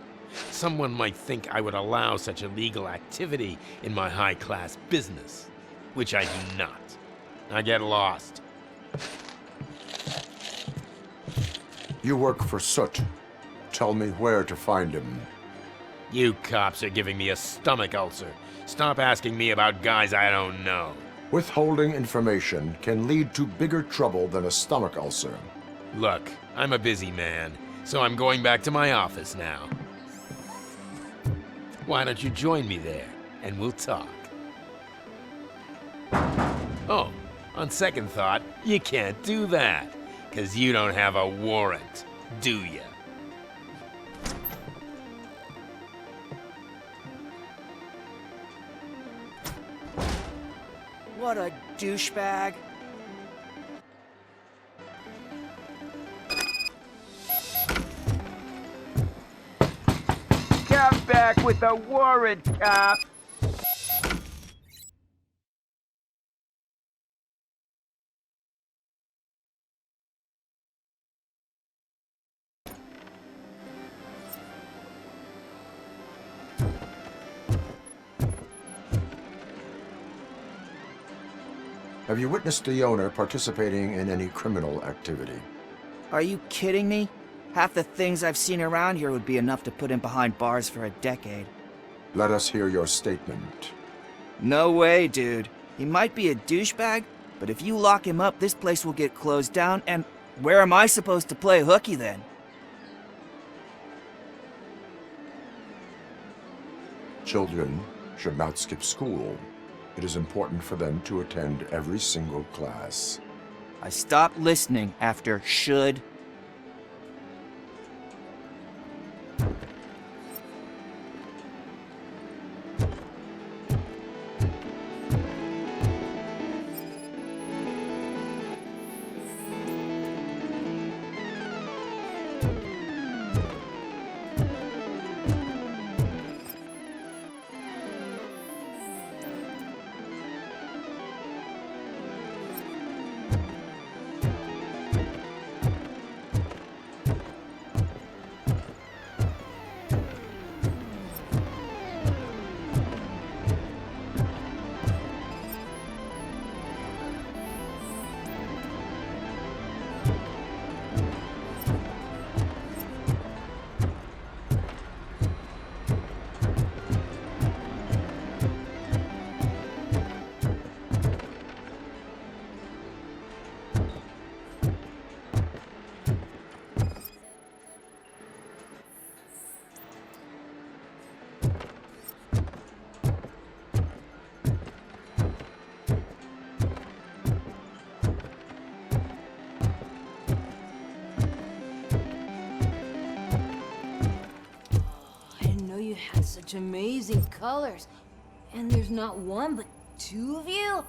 Someone might think I would allow such illegal activity in my high-class business, which I do not. I get lost. You work for Soot. Tell me where to find him. You cops are giving me a stomach ulcer. Stop asking me about guys I don't know. Withholding information can lead to bigger trouble than a stomach ulcer. Look, I'm a busy man, so I'm going back to my office now. Why don't you join me there, and we'll talk. Oh, on second thought, you can't do that, 'cause you don't have a warrant, do ya? What a douchebag. back with a warrant, cop. Have you witnessed the owner participating in any criminal activity? Are you kidding me? Half the things I've seen around here would be enough to put him behind bars for a decade. Let us hear your statement. No way, dude. He might be a douchebag, but if you lock him up, this place will get closed down, and where am I supposed to play hooky then? Children should not skip school. It is important for them to attend every single class. I stopped listening after should. Such amazing colors. And there's not one, but two of you?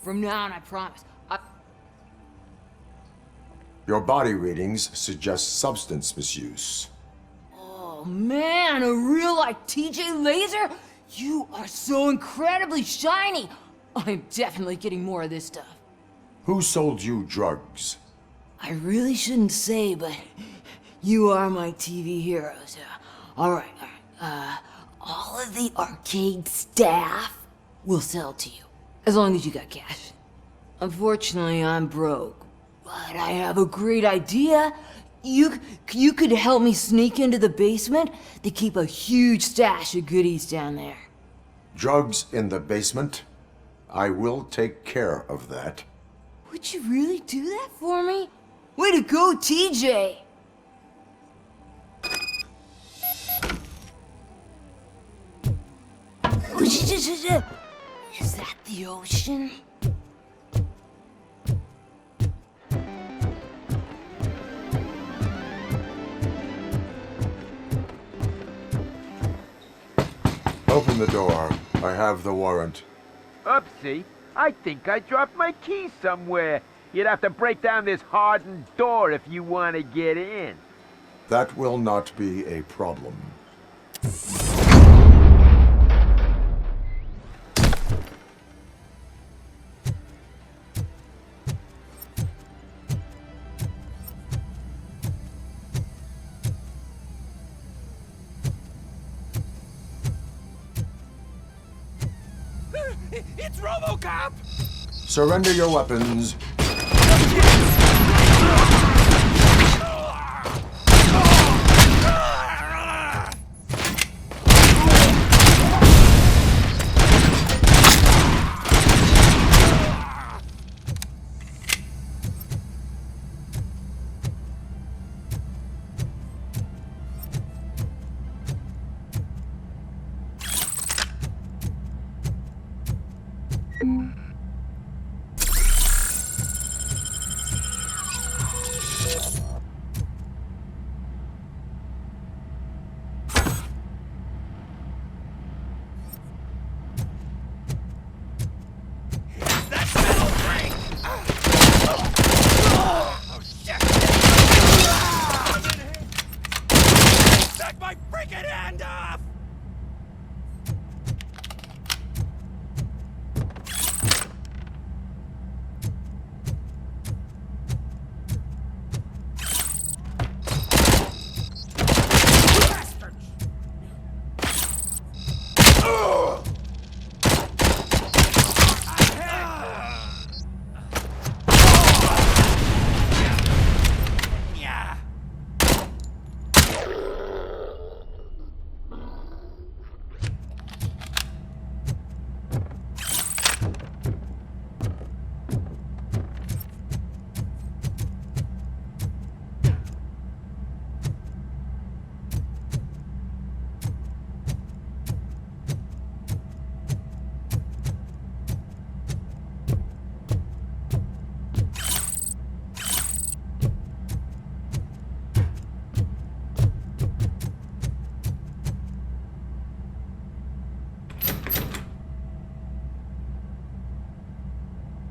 From now on, I promise. Your body readings suggest substance misuse. Oh man, a real like TJ Laser? You are so incredibly shiny. I'm definitely getting more of this stuff. Who sold you drugs? I really shouldn't say, but you are my TV heroes. All right. All of the arcade staff will sell to you, as long as you got cash. Unfortunately, I'm broke, but I have a great idea. You could help me sneak into the basement. They keep a huge stash of goodies down there. Drugs in the basement? I will take care of that. Would you really do that for me? Way to go, TJ! Is that the ocean? Open the door. I have the warrant. Oopsie. I think I dropped my keys somewhere. You'd have to break down this hardened door if you want to get in. That will not be a problem. It's ROBOCOP! Surrender your weapons.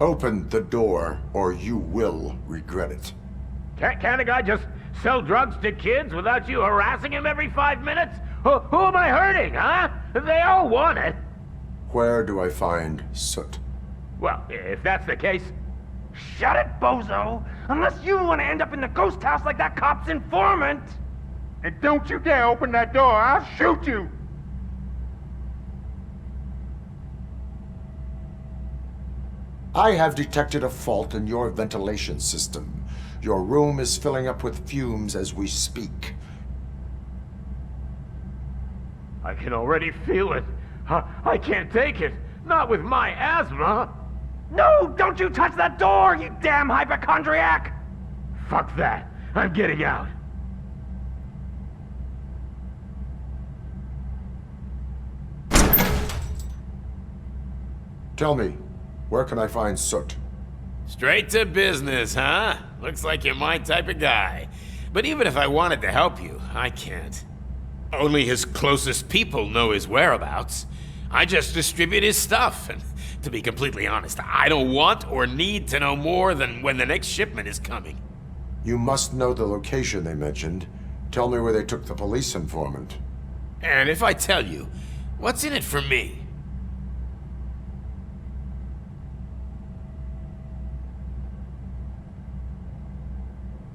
Open the door, or you will regret it. Can't a guy just sell drugs to kids without you harassing him every 5 minutes? Who am I hurting, huh? They all want it. Where do I find Soot? Well, if that's the case, shut it, bozo! Unless you want to end up in the ghost house like that cop's informant! And don't you dare open that door, I'll shoot you! I have detected a fault in your ventilation system. Your room is filling up with fumes as we speak. I can already feel it. I can't take it. Not with my asthma. No, don't you touch that door, you damn hypochondriac! Fuck that. I'm getting out. Tell me, where can I find Soot? Straight to business, huh? Looks like you're my type of guy. But even if I wanted to help you, I can't. Only his closest people know his whereabouts. I just distribute his stuff, and to be completely honest, I don't want or need to know more than when the next shipment is coming. You must know the location they mentioned. Tell me where they took the police informant. And if I tell you, what's in it for me?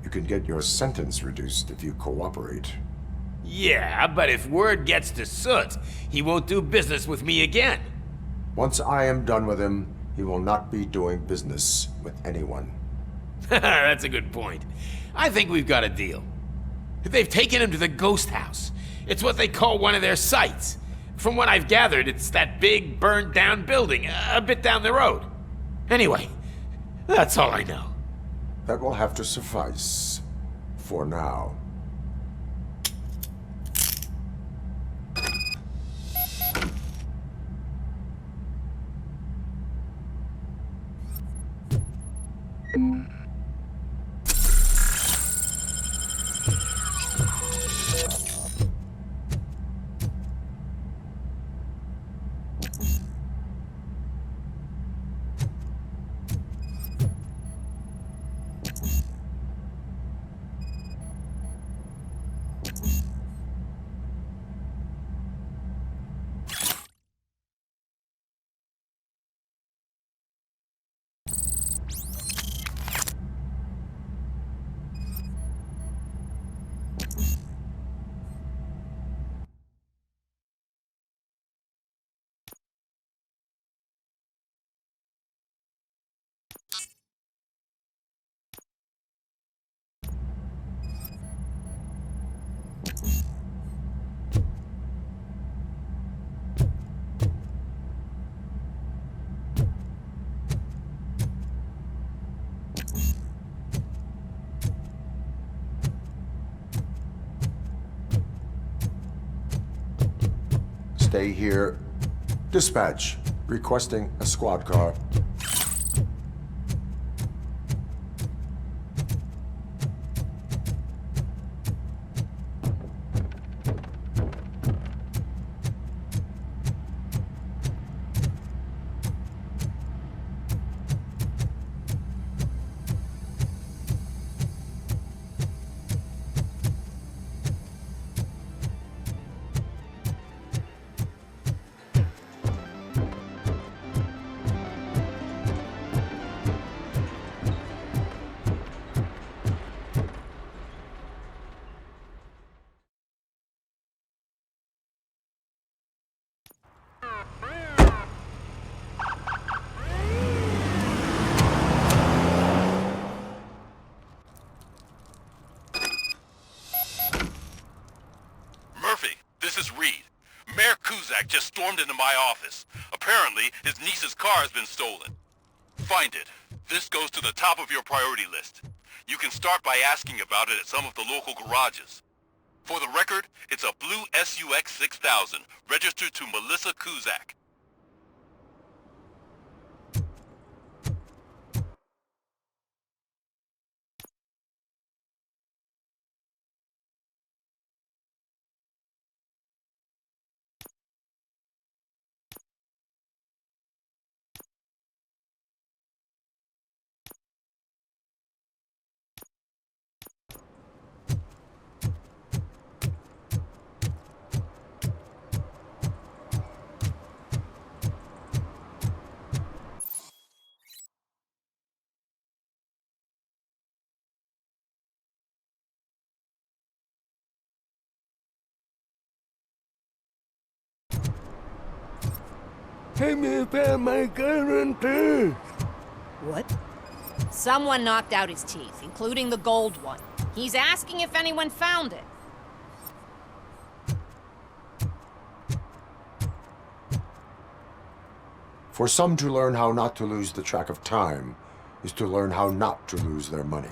You can get your sentence reduced if you cooperate. Yeah, but if word gets to Soot, he won't do business with me again. Once I am done with him, he will not be doing business with anyone. That's a good point. I think we've got a deal. They've taken him to the ghost house. It's what they call one of their sites. From what I've gathered, it's that big, burned-down building a bit down the road. Anyway, that's all I know. That will have to suffice. For now. Stay here. Dispatch. Requesting a squad car. Just stormed into my office. Apparently, his niece's car has been stolen. Find it. This goes to the top of your priority list. You can start by asking about it at some of the local garages. For the record, it's a blue SUX 6000, registered to Melissa Kuzak. Hey, me found my gun too. What? Someone knocked out his teeth, including the gold one. He's asking if anyone found it. For some to learn how not to lose the track of time is to learn how not to lose their money.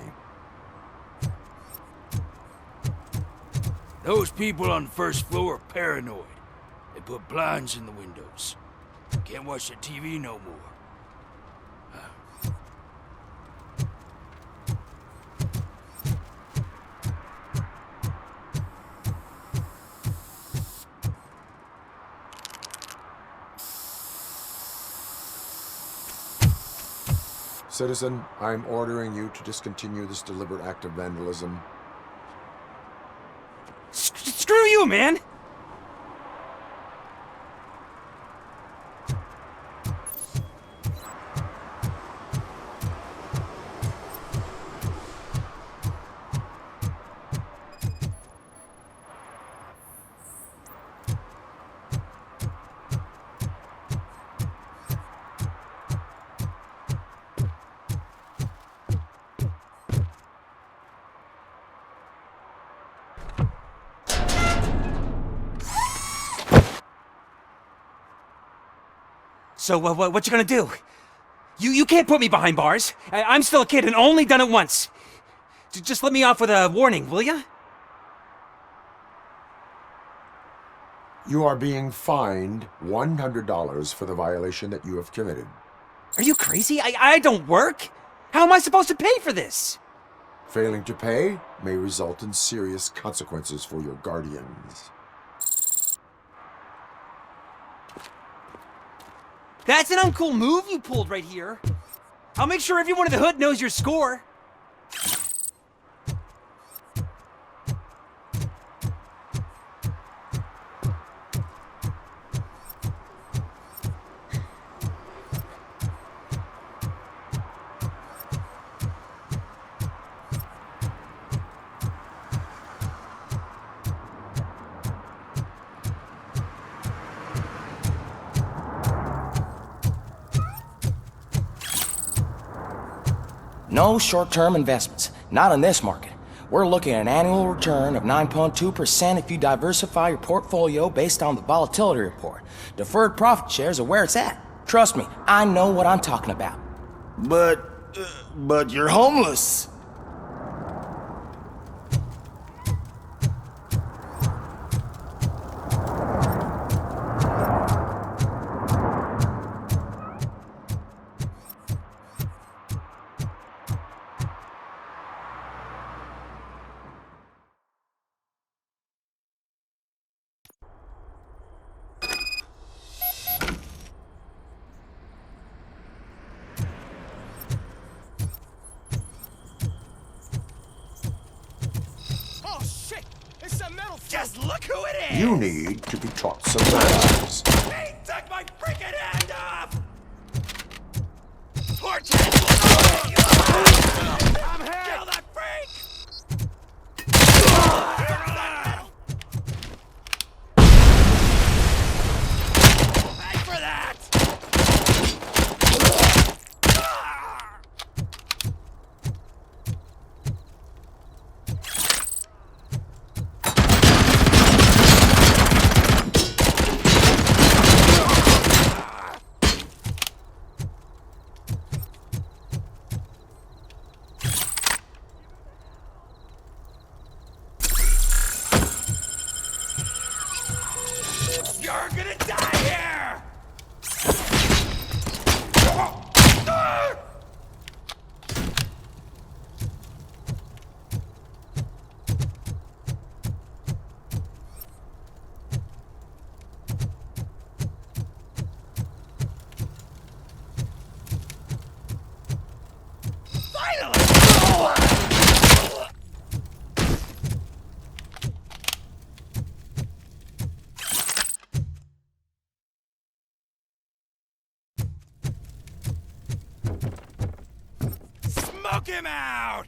Those people on the first floor are paranoid. They put blinds in the windows. Can't watch the TV no more. Citizen, I'm ordering you to discontinue this deliberate act of vandalism. Screw you, man! So, what you gonna do? You can't put me behind bars. I'm still a kid and only done it once. Just let me off with a warning, will ya? You are being fined $100 for the violation that you have committed. Are you crazy? I don't work. How am I supposed to pay for this? Failing to pay may result in serious consequences for your guardians. That's an uncool move you pulled right here. I'll make sure everyone in the hood knows your score. No short-term investments, not in this market. We're looking at an annual return of 9.2% if you diversify your portfolio based on the volatility report. Deferred profit shares are where it's at. Trust me, I know what I'm talking about. But you're homeless. Just look who it is! You need to be taught some manners. He took my freaking hand off! Torch I'm here! Kill that freak! Pay for that! You're gonna die here! Smoke him out!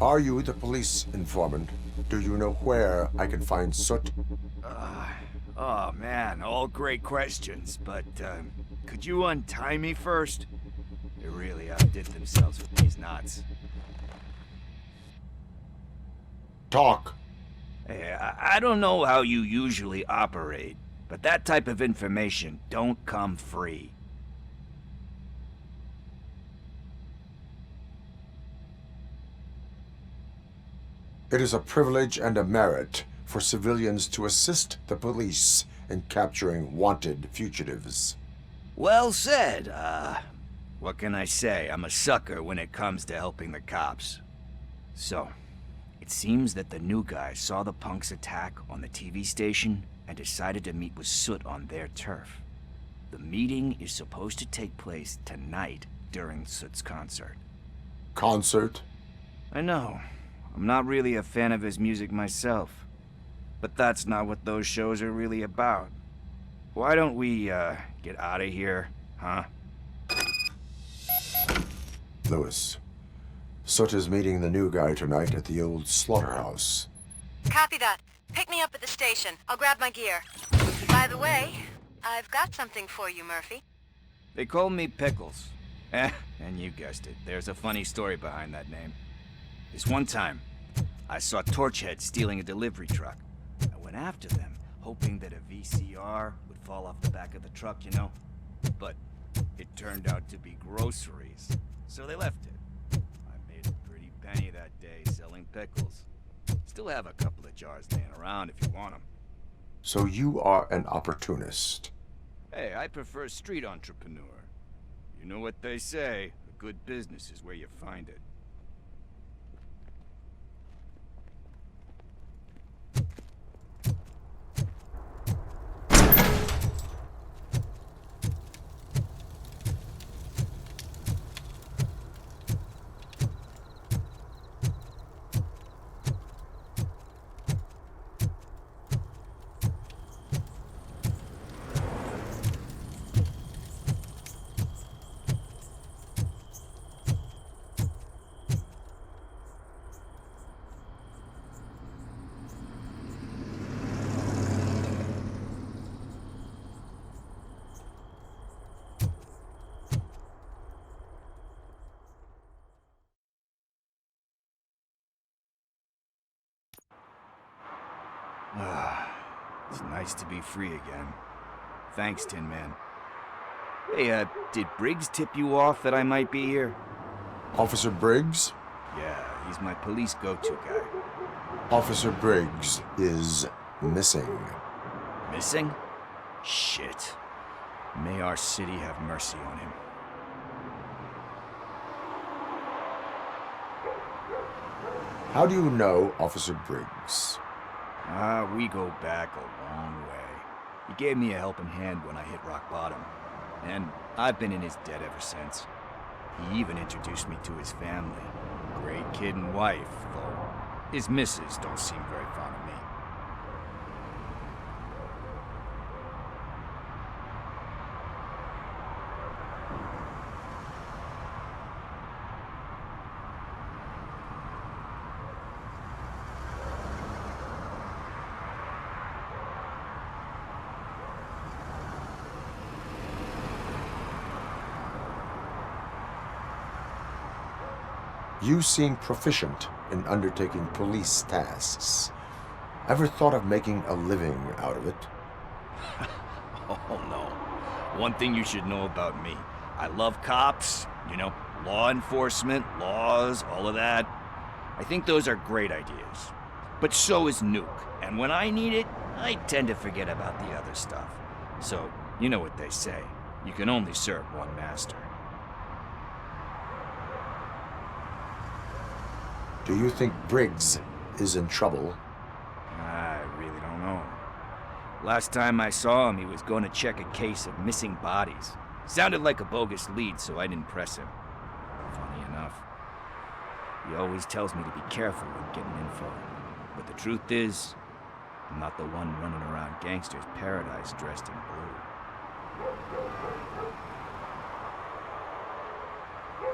Are you the police informant? Do you know where I can find Soot? Oh man, all great questions, but could you untie me first? They really outdid themselves with these knots. Talk. Hey, I don't know how you usually operate, but that type of information don't come free. It is a privilege and a merit for civilians to assist the police in capturing wanted fugitives. Well said. What can I say? I'm a sucker when it comes to helping the cops. So, it seems that the new guy saw the punks' attack on the TV station and decided to meet with Soot on their turf. The meeting is supposed to take place tonight during Soot's concert. Concert? I know. I'm not really a fan of his music myself. But that's not what those shows are really about. Why don't we, get out of here, huh? Lewis, Soot is meeting the new guy tonight at the old slaughterhouse. Copy that. Pick me up at the station. I'll grab my gear. By the way, I've got something for you, Murphy. They call me Pickles. And you guessed it, there's a funny story behind that name. This one time, I saw Torchhead stealing a delivery truck. I went after them, hoping that a VCR would fall off the back of the truck, you know? But it turned out to be groceries, so they left it. I made a pretty penny that day selling pickles. Still have a couple of jars laying around if you want them. So you are an opportunist. Hey, I prefer street entrepreneur. You know what they say, a good business is where you find it. It's nice to be free again. Thanks, Tin Man. Hey, did Briggs tip you off that I might be here? Officer Briggs? Yeah, he's my police go-to guy. Officer Briggs is missing. Missing? Shit. May our city have mercy on him. How do you know Officer Briggs? We go back a long way. He gave me a helping hand when I hit rock bottom, and I've been in his debt ever since. He even introduced me to his family. Great kid and wife, though his missus don't seem very fond of me. You seem proficient in undertaking police tasks. Ever thought of making a living out of it? Oh no. One thing you should know about me. I love cops, you know, law enforcement, laws, all of that. I think those are great ideas. But so is Nuke, and when I need it, I tend to forget about the other stuff. So, you know what they say. You can only serve one master. Do you think Briggs is in trouble? I really don't know. Last time I saw him, he was going to check a case of missing bodies. Sounded like a bogus lead, so I didn't press him. Funny enough. He always tells me to be careful when getting info. But the truth is, I'm not the one running around Gangster's Paradise dressed in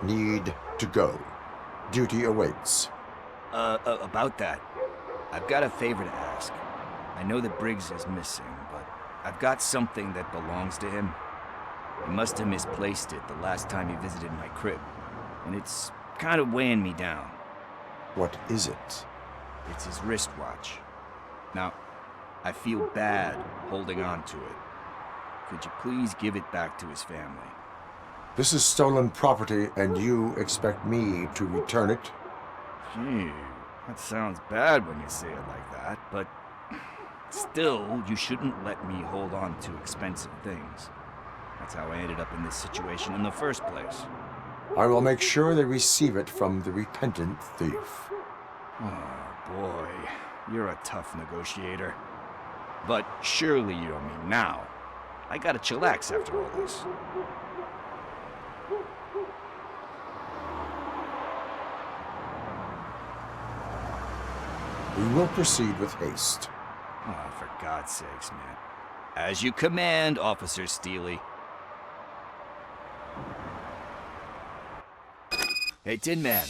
blue. Need to go. Duty awaits. About that, I've got a favor to ask. I know that Briggs is missing, but I've got something that belongs to him. He must have misplaced it the last time he visited my crib, and it's kind of weighing me down. What is it? It's his wristwatch. Now, I feel bad holding on to it. Could you please give it back to his family? This is stolen property, and you expect me to return it? Gee, that sounds bad when you say it like that, but still, you shouldn't let me hold on to expensive things. That's how I ended up in this situation in the first place. I will make sure they receive it from the repentant thief. Oh, boy. You're a tough negotiator. But surely you don't mean now. I gotta chillax after all this. We will proceed with haste. Oh, for God's sakes, man. As you command, Officer Steely. Hey, Tin Man,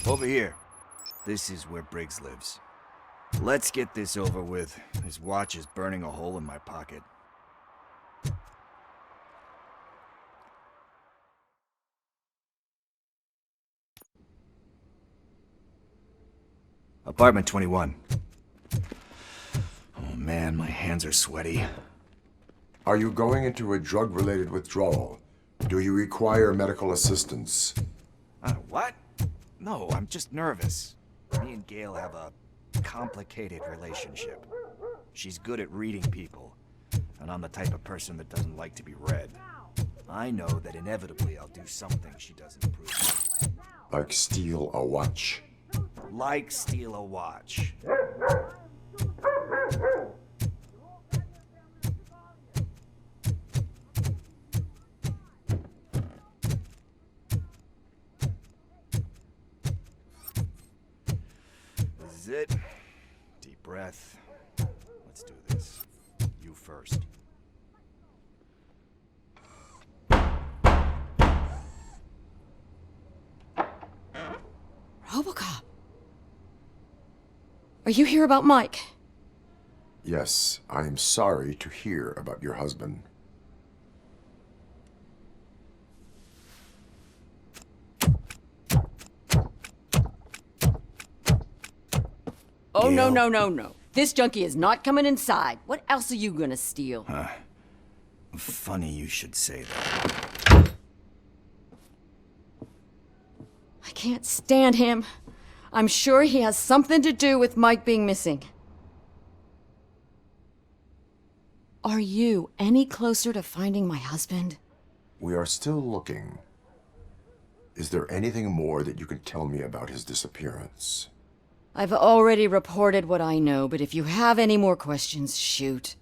over here. This is where Briggs lives. Let's get this over with. His watch is burning a hole in my pocket. Apartment 21. Oh man, my hands are sweaty. Are you going into a drug-related withdrawal? Do you require medical assistance? What? No, I'm just nervous. Me and Gail have a complicated relationship. She's good at reading people, and I'm the type of person that doesn't like to be read. I know that inevitably I'll do something she doesn't approve. Like steal a watch? Like steal a watch. This is it. Deep breath. Let's do this. You first. ROBOCOP. Are you here about Mike? Yes, I am sorry to hear about your husband. Oh, no, no, no, no. This junkie is not coming inside. What else are you gonna steal? Funny you should say that. I can't stand him. I'm sure he has something to do with Mike being missing. Are you any closer to finding my husband? We are still looking. Is there anything more that you can tell me about his disappearance? I've already reported what I know, but if you have any more questions, shoot.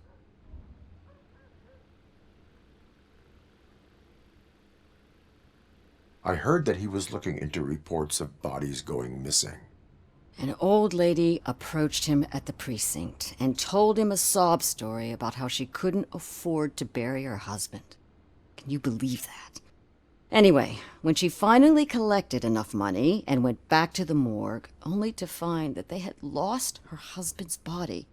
I heard that he was looking into reports of bodies going missing. An old lady approached him at the precinct and told him a sob story about how she couldn't afford to bury her husband. Can you believe that? Anyway, when she finally collected enough money and went back to the morgue, only to find that they had lost her husband's body,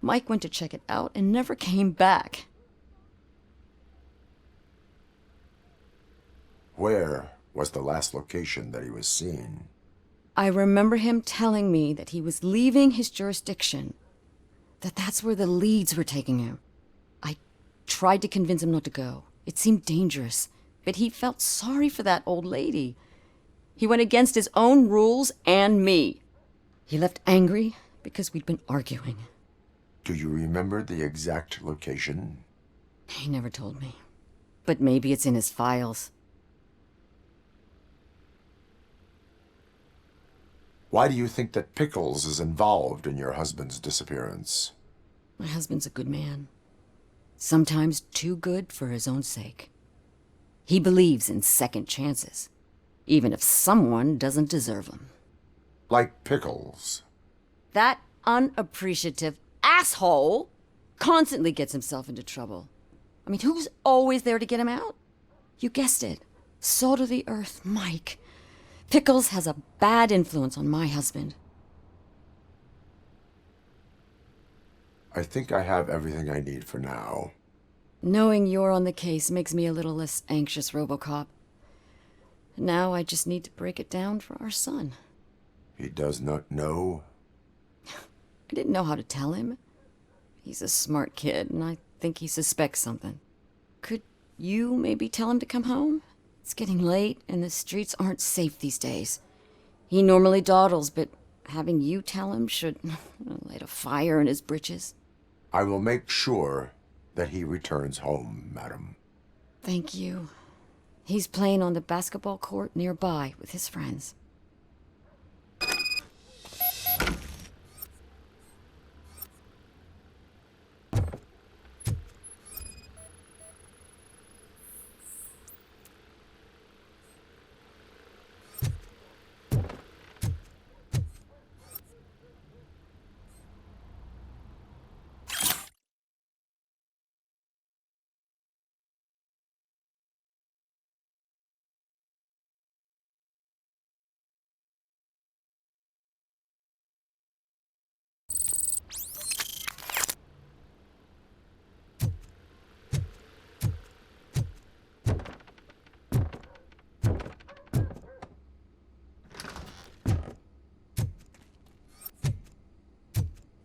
Mike went to check it out and never came back. Where was the last location that he was seen? I remember him telling me that he was leaving his jurisdiction, that that's where the leads were taking him. I tried to convince him not to go. It seemed dangerous, but he felt sorry for that old lady. He went against his own rules and me. He left angry because we'd been arguing. Do you remember the exact location? He never told me, but maybe it's in his files. Why do you think that Pickles is involved in your husband's disappearance? My husband's a good man. Sometimes too good for his own sake. He believes in second chances, even if someone doesn't deserve them. Like Pickles. That unappreciative asshole constantly gets himself into trouble. I mean, who's always there to get him out? You guessed it. Salt of the earth, Mike. Pickles has a bad influence on my husband. I think I have everything I need for now. Knowing you're on the case makes me a little less anxious, RoboCop. Now I just need to break it down for our son. He does not know? I didn't know how to tell him. He's a smart kid, and I think he suspects something. Could you maybe tell him to come home? It's getting late, and the streets aren't safe these days. He normally dawdles, but having you tell him should light a fire in his britches. I will make sure that he returns home, madam. Thank you. He's playing on the basketball court nearby with his friends.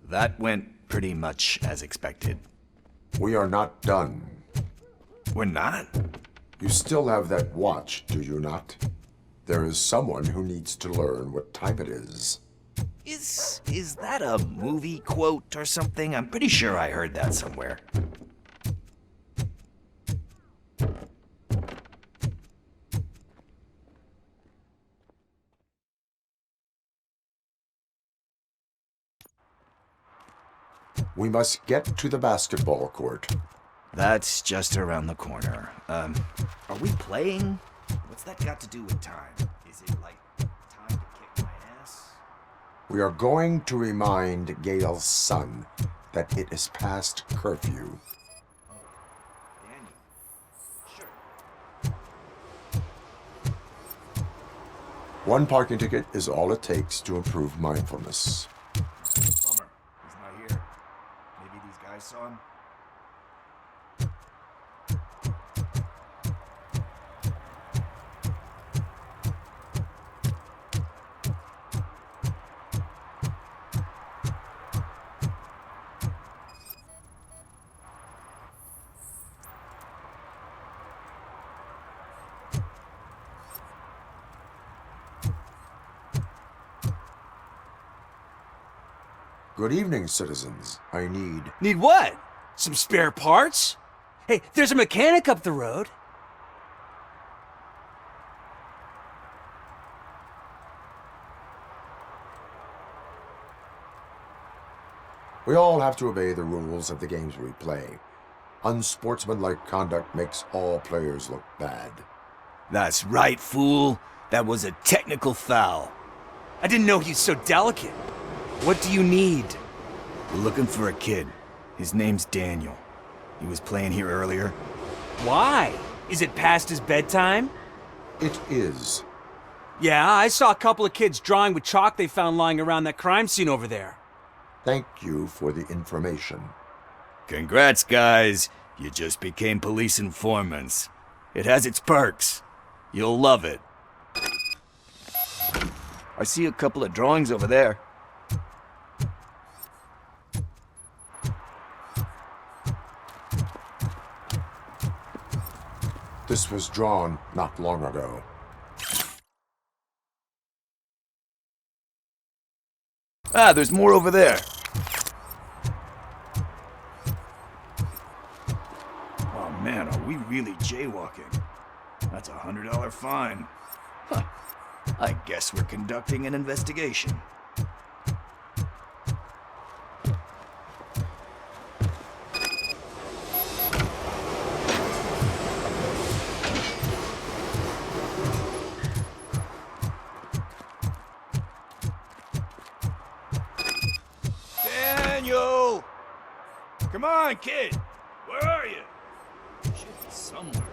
That went pretty much as expected. We are not done. We're not? You still have that watch, do you not? There is someone who needs to learn what time it is. Is that a movie quote or something? I'm pretty sure I heard that somewhere. We must get to the basketball court. That's just around the corner. Are we playing? What's that got to do with time? Is it like time to kick my ass? We are going to remind Gail's son that it is past curfew. One parking ticket is all it takes to improve mindfulness. Bummer. He's not here. Maybe these guys saw him? Good evening, citizens. I need... Need what? Some spare parts? Hey, there's a mechanic up the road. We all have to obey the rules of the games we play. Unsportsmanlike conduct makes all players look bad. That's right, fool. That was a technical foul. I didn't know he's so delicate. What do you need? We're looking for a kid. His name's Daniel. He was playing here earlier. Why? Is it past his bedtime? It is. Yeah, I saw a couple of kids drawing with chalk they found lying around that crime scene over there. Thank you for the information. Congrats, guys. You just became police informants. It has its perks. You'll love it. I see a couple of drawings over there. This was drawn not long ago. Ah, there's more over there. Oh man, are we really jaywalking? That's a $100 fine. Huh. I guess we're conducting an investigation. Daniel! Come on, kid! Where are you? Should be somewhere.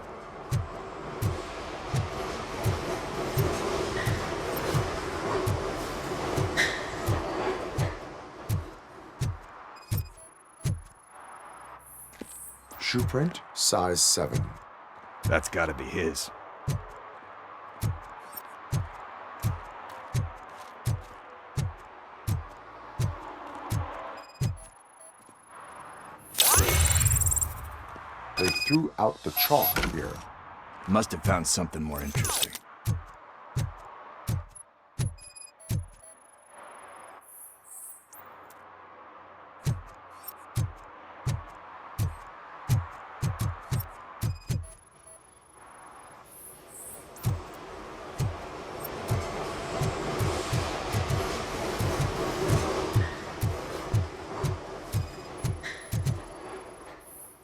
Shoe print, size 7. That's gotta be his. They threw out the chalk here. Must have found something more interesting.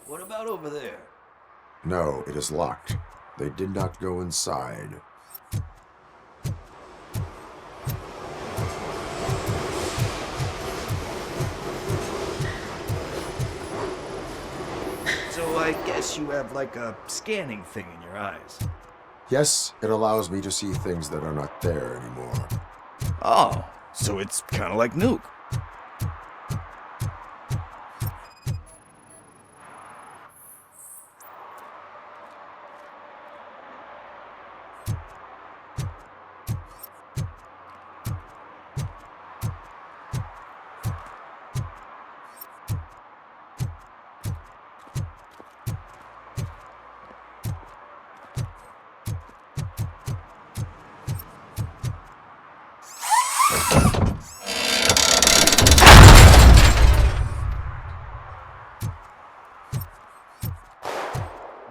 What about over there? No, it is locked. They did not go inside. So I guess you have like a scanning thing in your eyes. Yes, it allows me to see things that are not there anymore. Oh, so it's kind of like Nuke.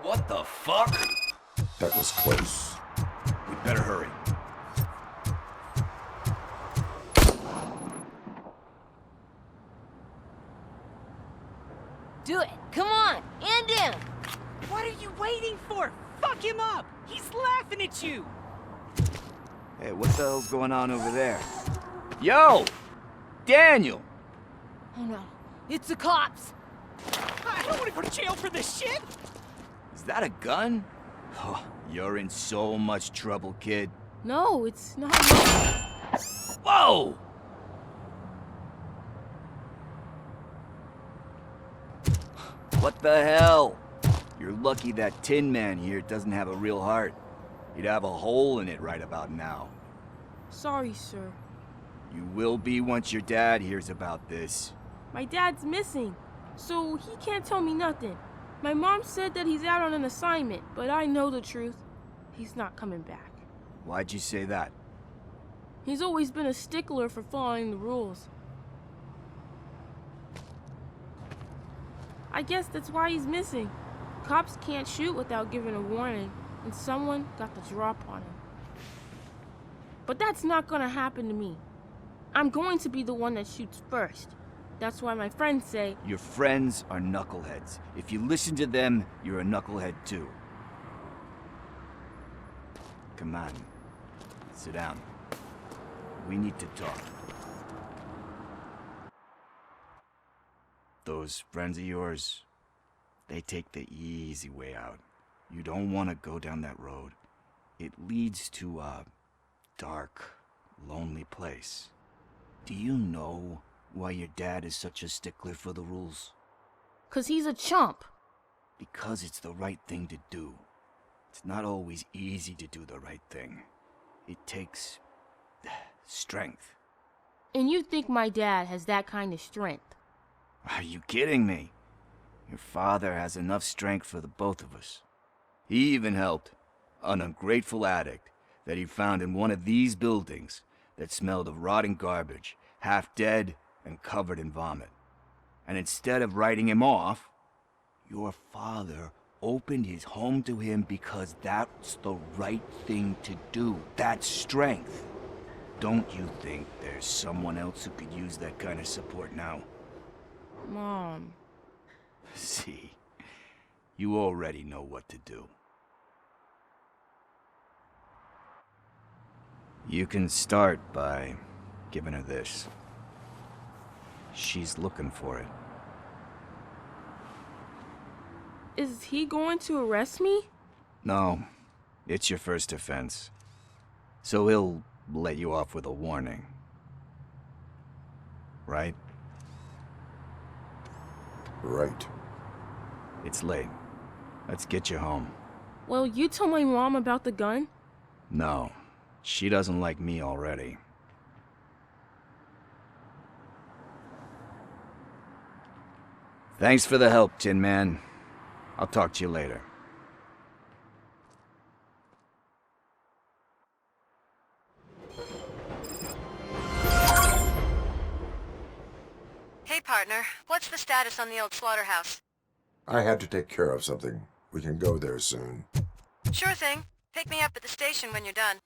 What the fuck? That was close. We better hurry. Do it. Come on. End him. What are you waiting for? Fuck him up! He's laughing at you! Hey, what the hell's going on over there? Yo! Daniel! Oh no. It's the cops. I don't want to go to jail for this shit! Is that a gun? Oh, you're in so much trouble, kid. No, it's not. Whoa! What the hell? You're lucky that Tin Man here doesn't have a real heart. He'd have a hole in it right about now. Sorry, sir. You will be once your dad hears about this. My dad's missing, so he can't tell me nothing. My mom said that he's out on an assignment, but I know the truth. He's not coming back. Why'd you say that? He's always been a stickler for following the rules. I guess that's why he's missing. Cops can't shoot without giving a warning, and someone got the drop on him. But that's not gonna happen to me. I'm going to be the one that shoots first. That's why my friends say... Your friends are knuckleheads. If you listen to them, you're a knucklehead too. Come on. Sit down. We need to talk. Those friends of yours, they take the easy way out. You don't want to go down that road. It leads to a dark, lonely place. Do you know why your dad is such a stickler for the rules? 'Cause he's a chump. Because it's the right thing to do. It's not always easy to do the right thing. It takes strength. And you think my dad has that kind of strength? Are you kidding me? Your father has enough strength for the both of us. He even helped an ungrateful addict that he found in one of these buildings that smelled of rotting garbage, half dead and covered in vomit. And instead of writing him off, your father opened his home to him because that's the right thing to do. That's strength. Don't you think there's someone else who could use that kind of support now? Mom. See, you already know what to do. You can start by giving her this. She's looking for it. Is he going to arrest me? No, it's your first offense. So he'll let you off with a warning. Right? Right. It's late. Let's get you home. Well, you told my mom about the gun? No, she doesn't like me already. Thanks for the help, Tin Man. I'll talk to you later. Hey, partner. What's the status on the old slaughterhouse? I had to take care of something. We can go there soon. Sure thing. Pick me up at the station when you're done.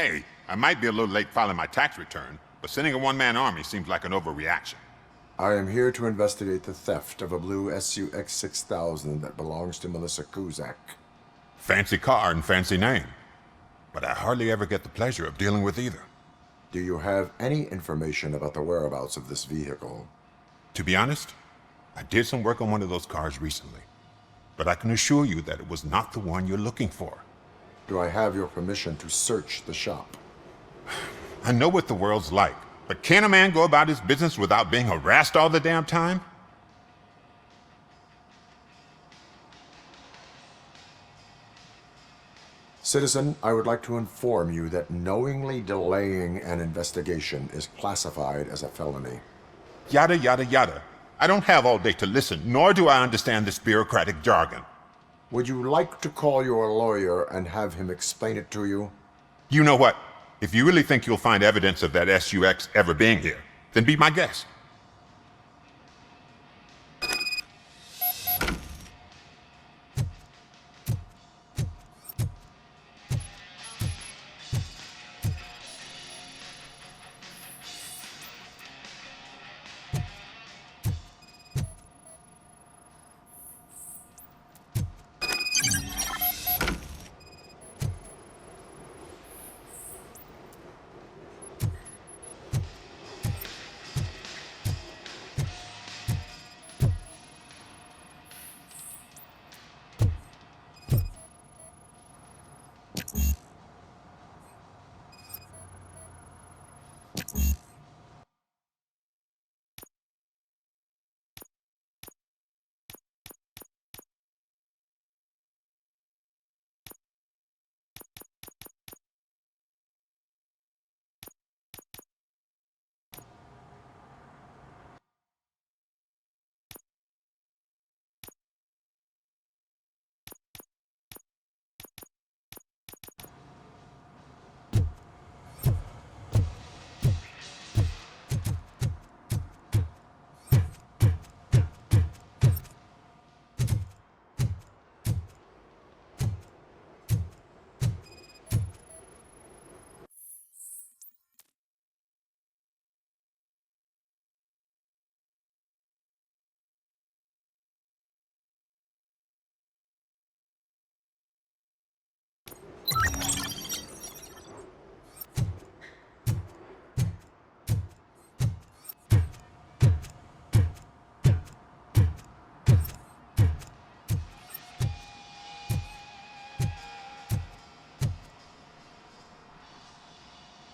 Hey, I might be a little late filing my tax return, but sending a one-man army seems like an overreaction. I am here to investigate the theft of a blue SUX 6000 that belongs to Melissa Kuzak. Fancy car and fancy name, but I hardly ever get the pleasure of dealing with either. Do you have any information about the whereabouts of this vehicle? To be honest, I did some work on one of those cars recently, but I can assure you that it was not the one you're looking for. Do I have your permission to search the shop? I know what the world's like, but can a man go about his business without being harassed all the damn time? Citizen, I would like to inform you that knowingly delaying an investigation is classified as a felony. Yada, yada, yada. I don't have all day to listen, nor do I understand this bureaucratic jargon. Would you like to call your lawyer and have him explain it to you? You know what? If you really think you'll find evidence of that SUX ever being here, then be my guest.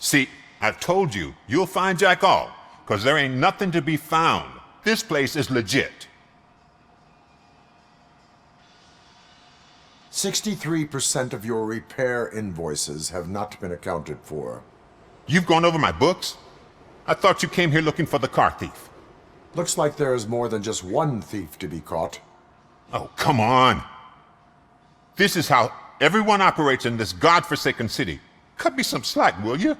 See, I've told you, you'll find Jack all, because there ain't nothing to be found. This place is legit. 63% of your repair invoices have not been accounted for. You've gone over my books? I thought you came here looking for the car thief. Looks like there is more than just one thief to be caught. Oh, come on. This is how everyone operates in this godforsaken city. Cut me some slack, will you?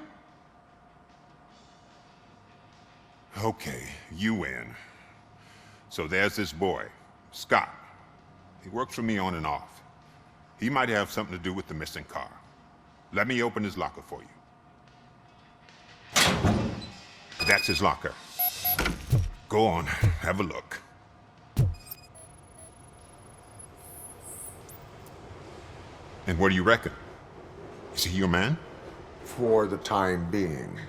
Okay, you win. So there's this boy, Scott. He works for me on and off. He might have something to do with the missing car. Let me open his locker for you. That's his locker. Go on, have a look. And what do you reckon? Is he your man? For the time being.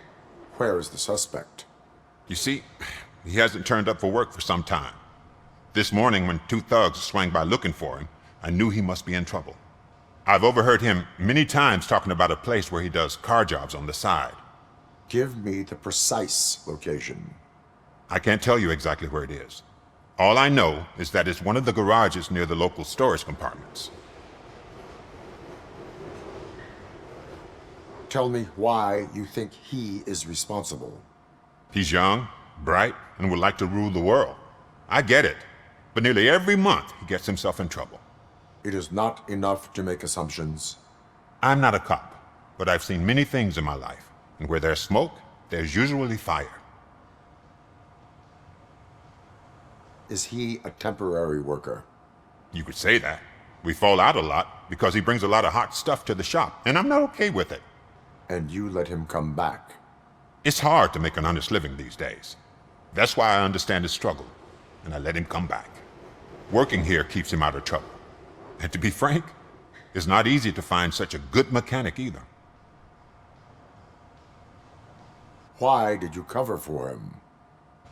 Where is the suspect? You see, he hasn't turned up for work for some time. This morning, when two thugs swang by looking for him, I knew he must be in trouble. I've overheard him many times talking about a place where he does car jobs on the side. Give me the precise location. I can't tell you exactly where it is. All I know is that it's one of the garages near the local storage compartments. Tell me why you think he is responsible. He's young, bright, and would like to rule the world. I get it. But nearly every month, he gets himself in trouble. It is not enough to make assumptions. I'm not a cop, but I've seen many things in my life. And where there's smoke, there's usually fire. Is he a temporary worker? You could say that. We fall out a lot because he brings a lot of hot stuff to the shop, and I'm not okay with it. And you let him come back? It's hard to make an honest living these days. That's why I understand his struggle, and I let him come back. Working here keeps him out of trouble. And to be frank, it's not easy to find such a good mechanic either. Why did you cover for him?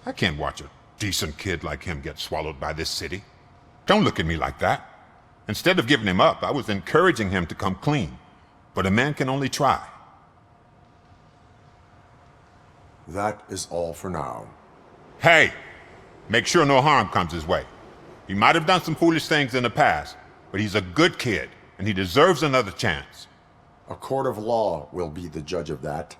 I can't watch a decent kid like him get swallowed by this city. Don't look at me like that. Instead of giving him up, I was encouraging him to come clean. But a man can only try. That is all for now. Hey! Make sure no harm comes his way. He might have done some foolish things in the past, but he's a good kid, and he deserves another chance. A court of law will be the judge of that.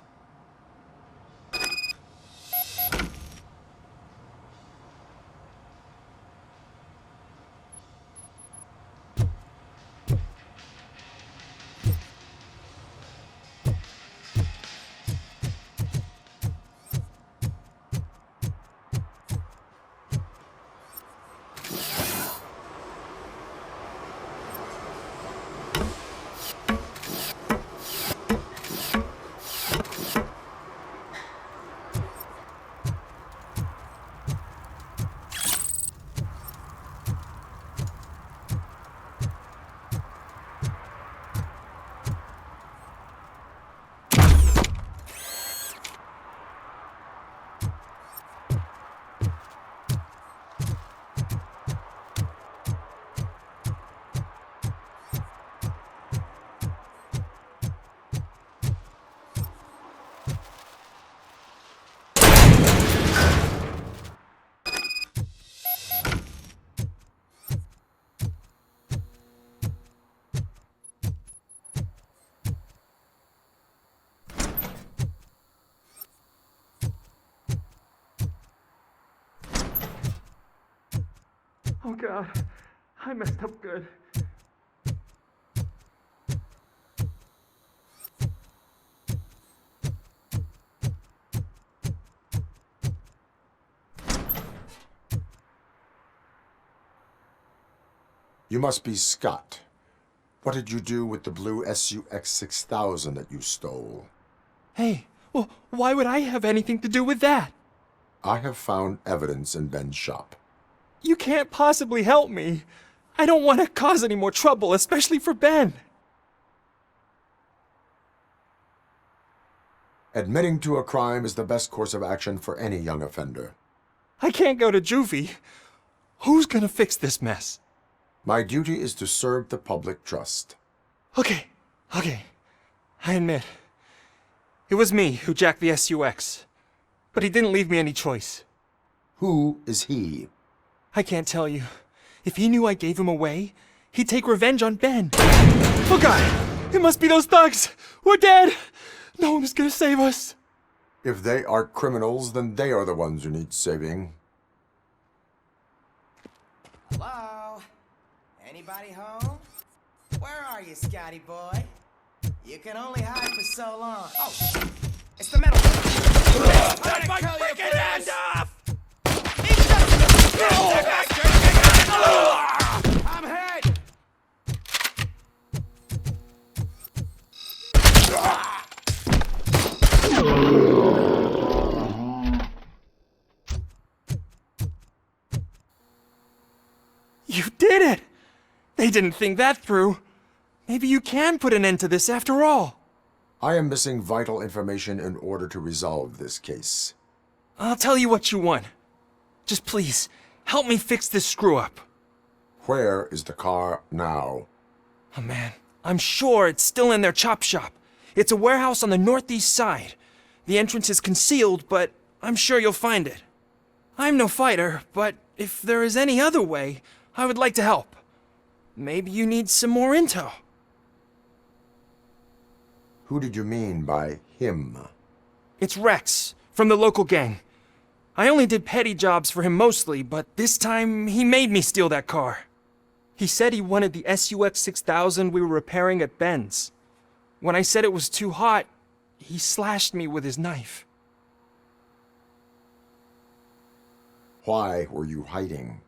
Oh God, I messed up good. You must be Scott. What did you do with the blue SUX 6000 that you stole? Hey, well, why would I have anything to do with that? I have found evidence in Ben's shop. You can't possibly help me. I don't want to cause any more trouble, especially for Ben. Admitting to a crime is the best course of action for any young offender. I can't go to juvie. Who's gonna fix this mess? My duty is to serve the public trust. Okay. I admit. It was me who jacked the SUX. But he didn't leave me any choice. Who is he? I can't tell you. If he knew I gave him away, he'd take revenge on Ben. Oh God! It must be those thugs! We're dead! No one is gonna save us. If they are criminals, then they are the ones who need saving. Hello? Anybody home? Where are you, Scotty boy? You can only hide for so long. Oh, it's the metal. Cut my freaking hand off! I'm hurt! You did it! They didn't think that through. Maybe you can put an end to this after all. I am missing vital information in order to resolve this case. I'll tell you what you want. Just please, help me fix this screw-up. Where is the car now? Oh man, I'm sure it's still in their chop shop. It's a warehouse on the northeast side. The entrance is concealed, but I'm sure you'll find it. I'm no fighter, but if there is any other way, I would like to help. Maybe you need some more intel. Who did you mean by him? It's Rex, from the local gang. I only did petty jobs for him mostly, but this time he made me steal that car. He said he wanted the SUX 6000 we were repairing at Ben's. When I said it was too hot, he slashed me with his knife. Why were you hiding?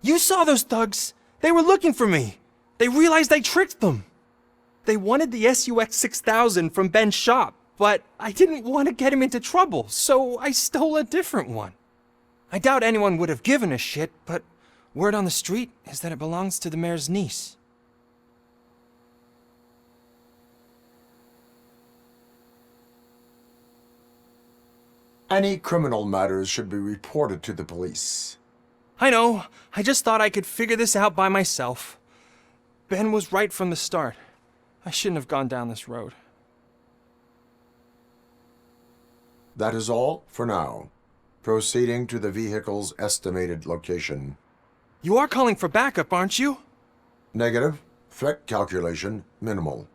You saw those thugs! They were looking for me! They realized I tricked them! They wanted the SUX 6000 from Ben's shop, but I didn't want to get him into trouble, so I stole a different one. I doubt anyone would have given a shit, but word on the street is that it belongs to the mayor's niece. Any criminal matters should be reported to the police. I know. I just thought I could figure this out by myself. Ben was right from the start. I shouldn't have gone down this road. That is all for now. Proceeding to the vehicle's estimated location. You are calling for backup, aren't you? Negative. Threat calculation minimal.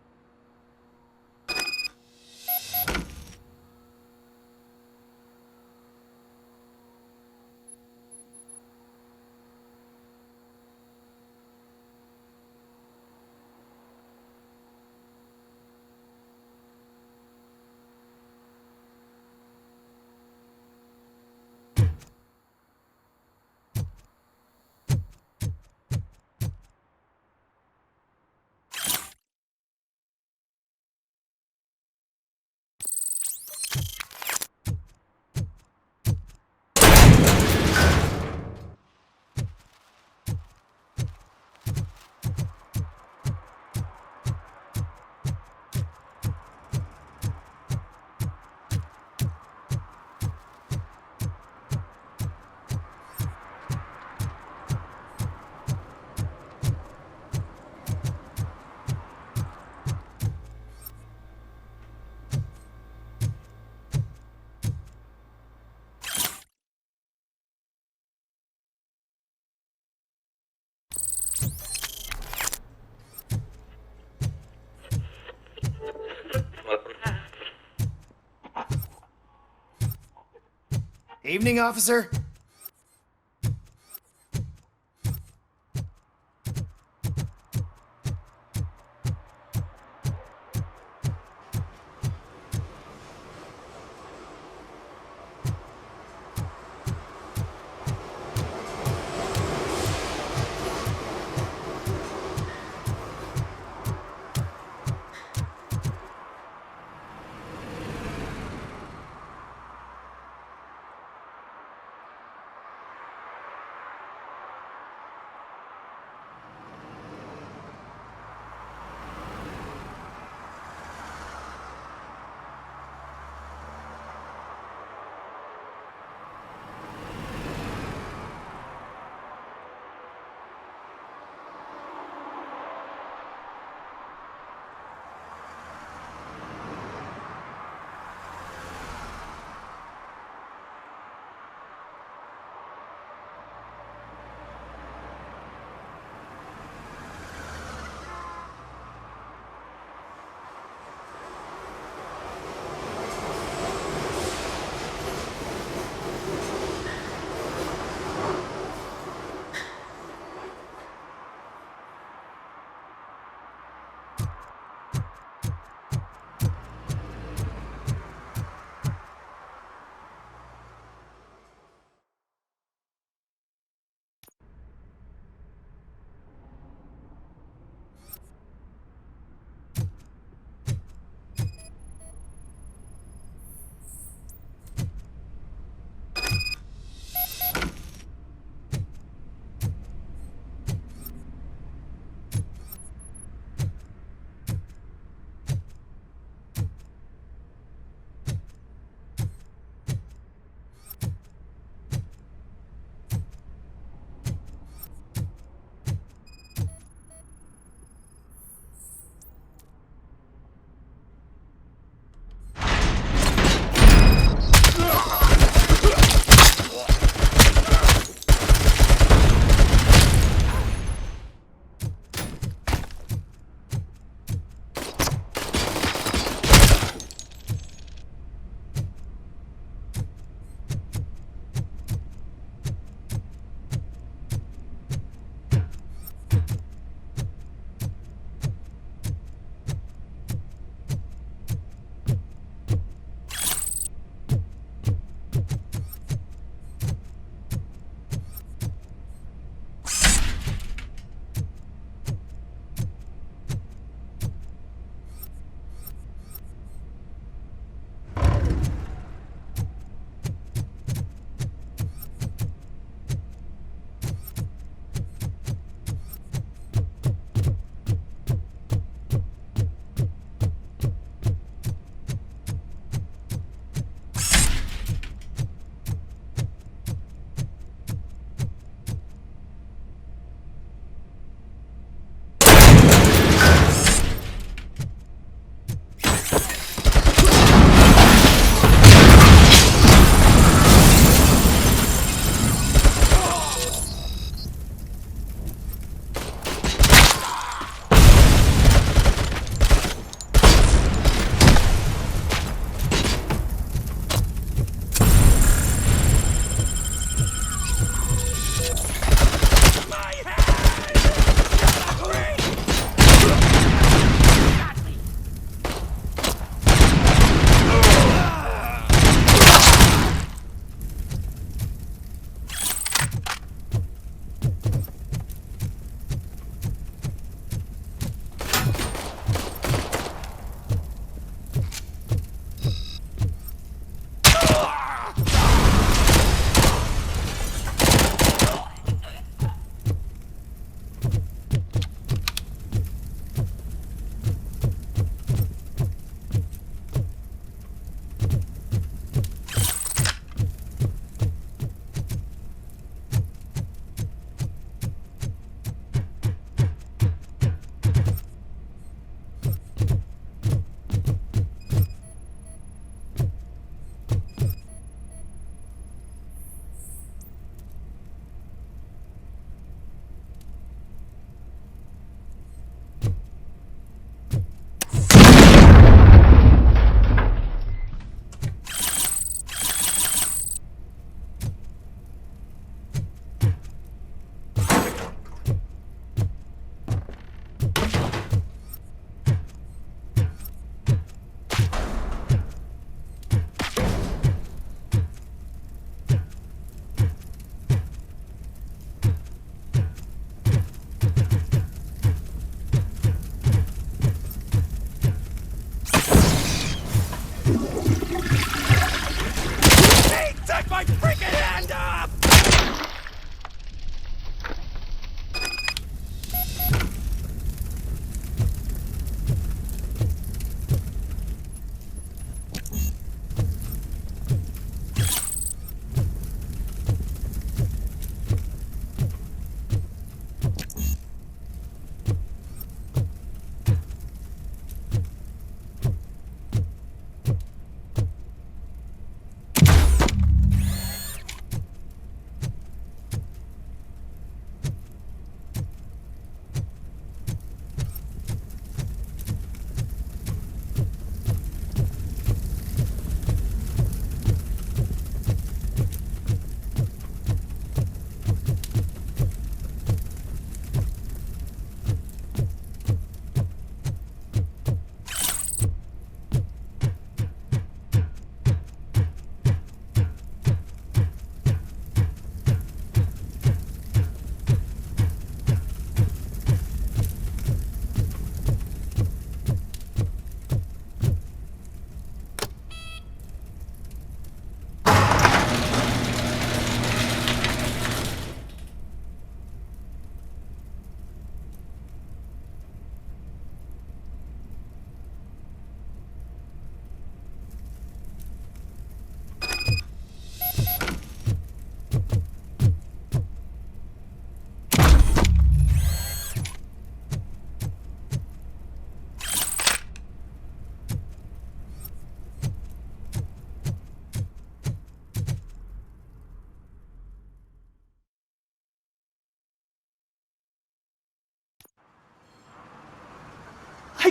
Evening, officer.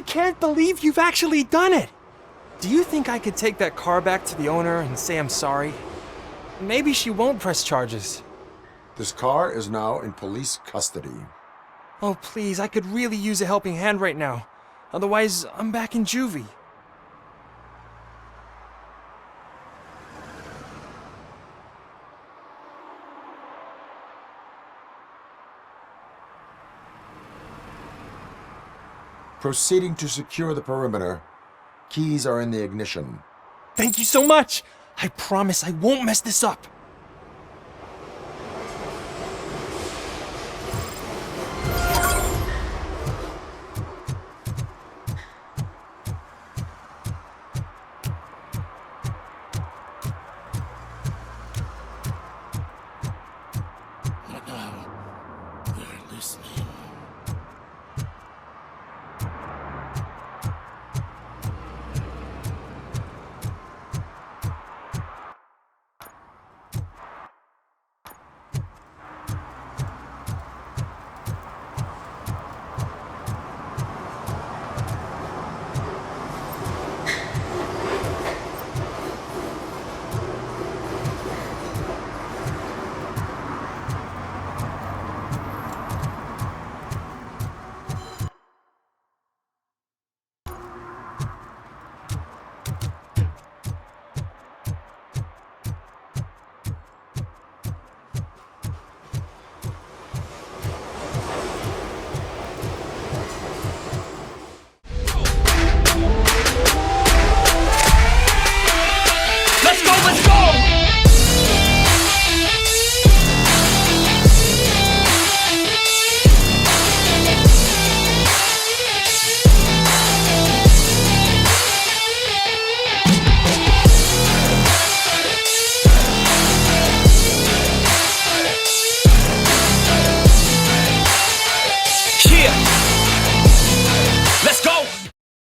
can't believe you've actually done it! Do you think I could take that car back to the owner and say I'm sorry? Maybe she won't press charges. This car is now in police custody. Oh, please, I could really use a helping hand right now. Otherwise, I'm back in juvie. Proceeding to secure the perimeter. Keys are in the ignition. Thank you so much! I promise I won't mess this up.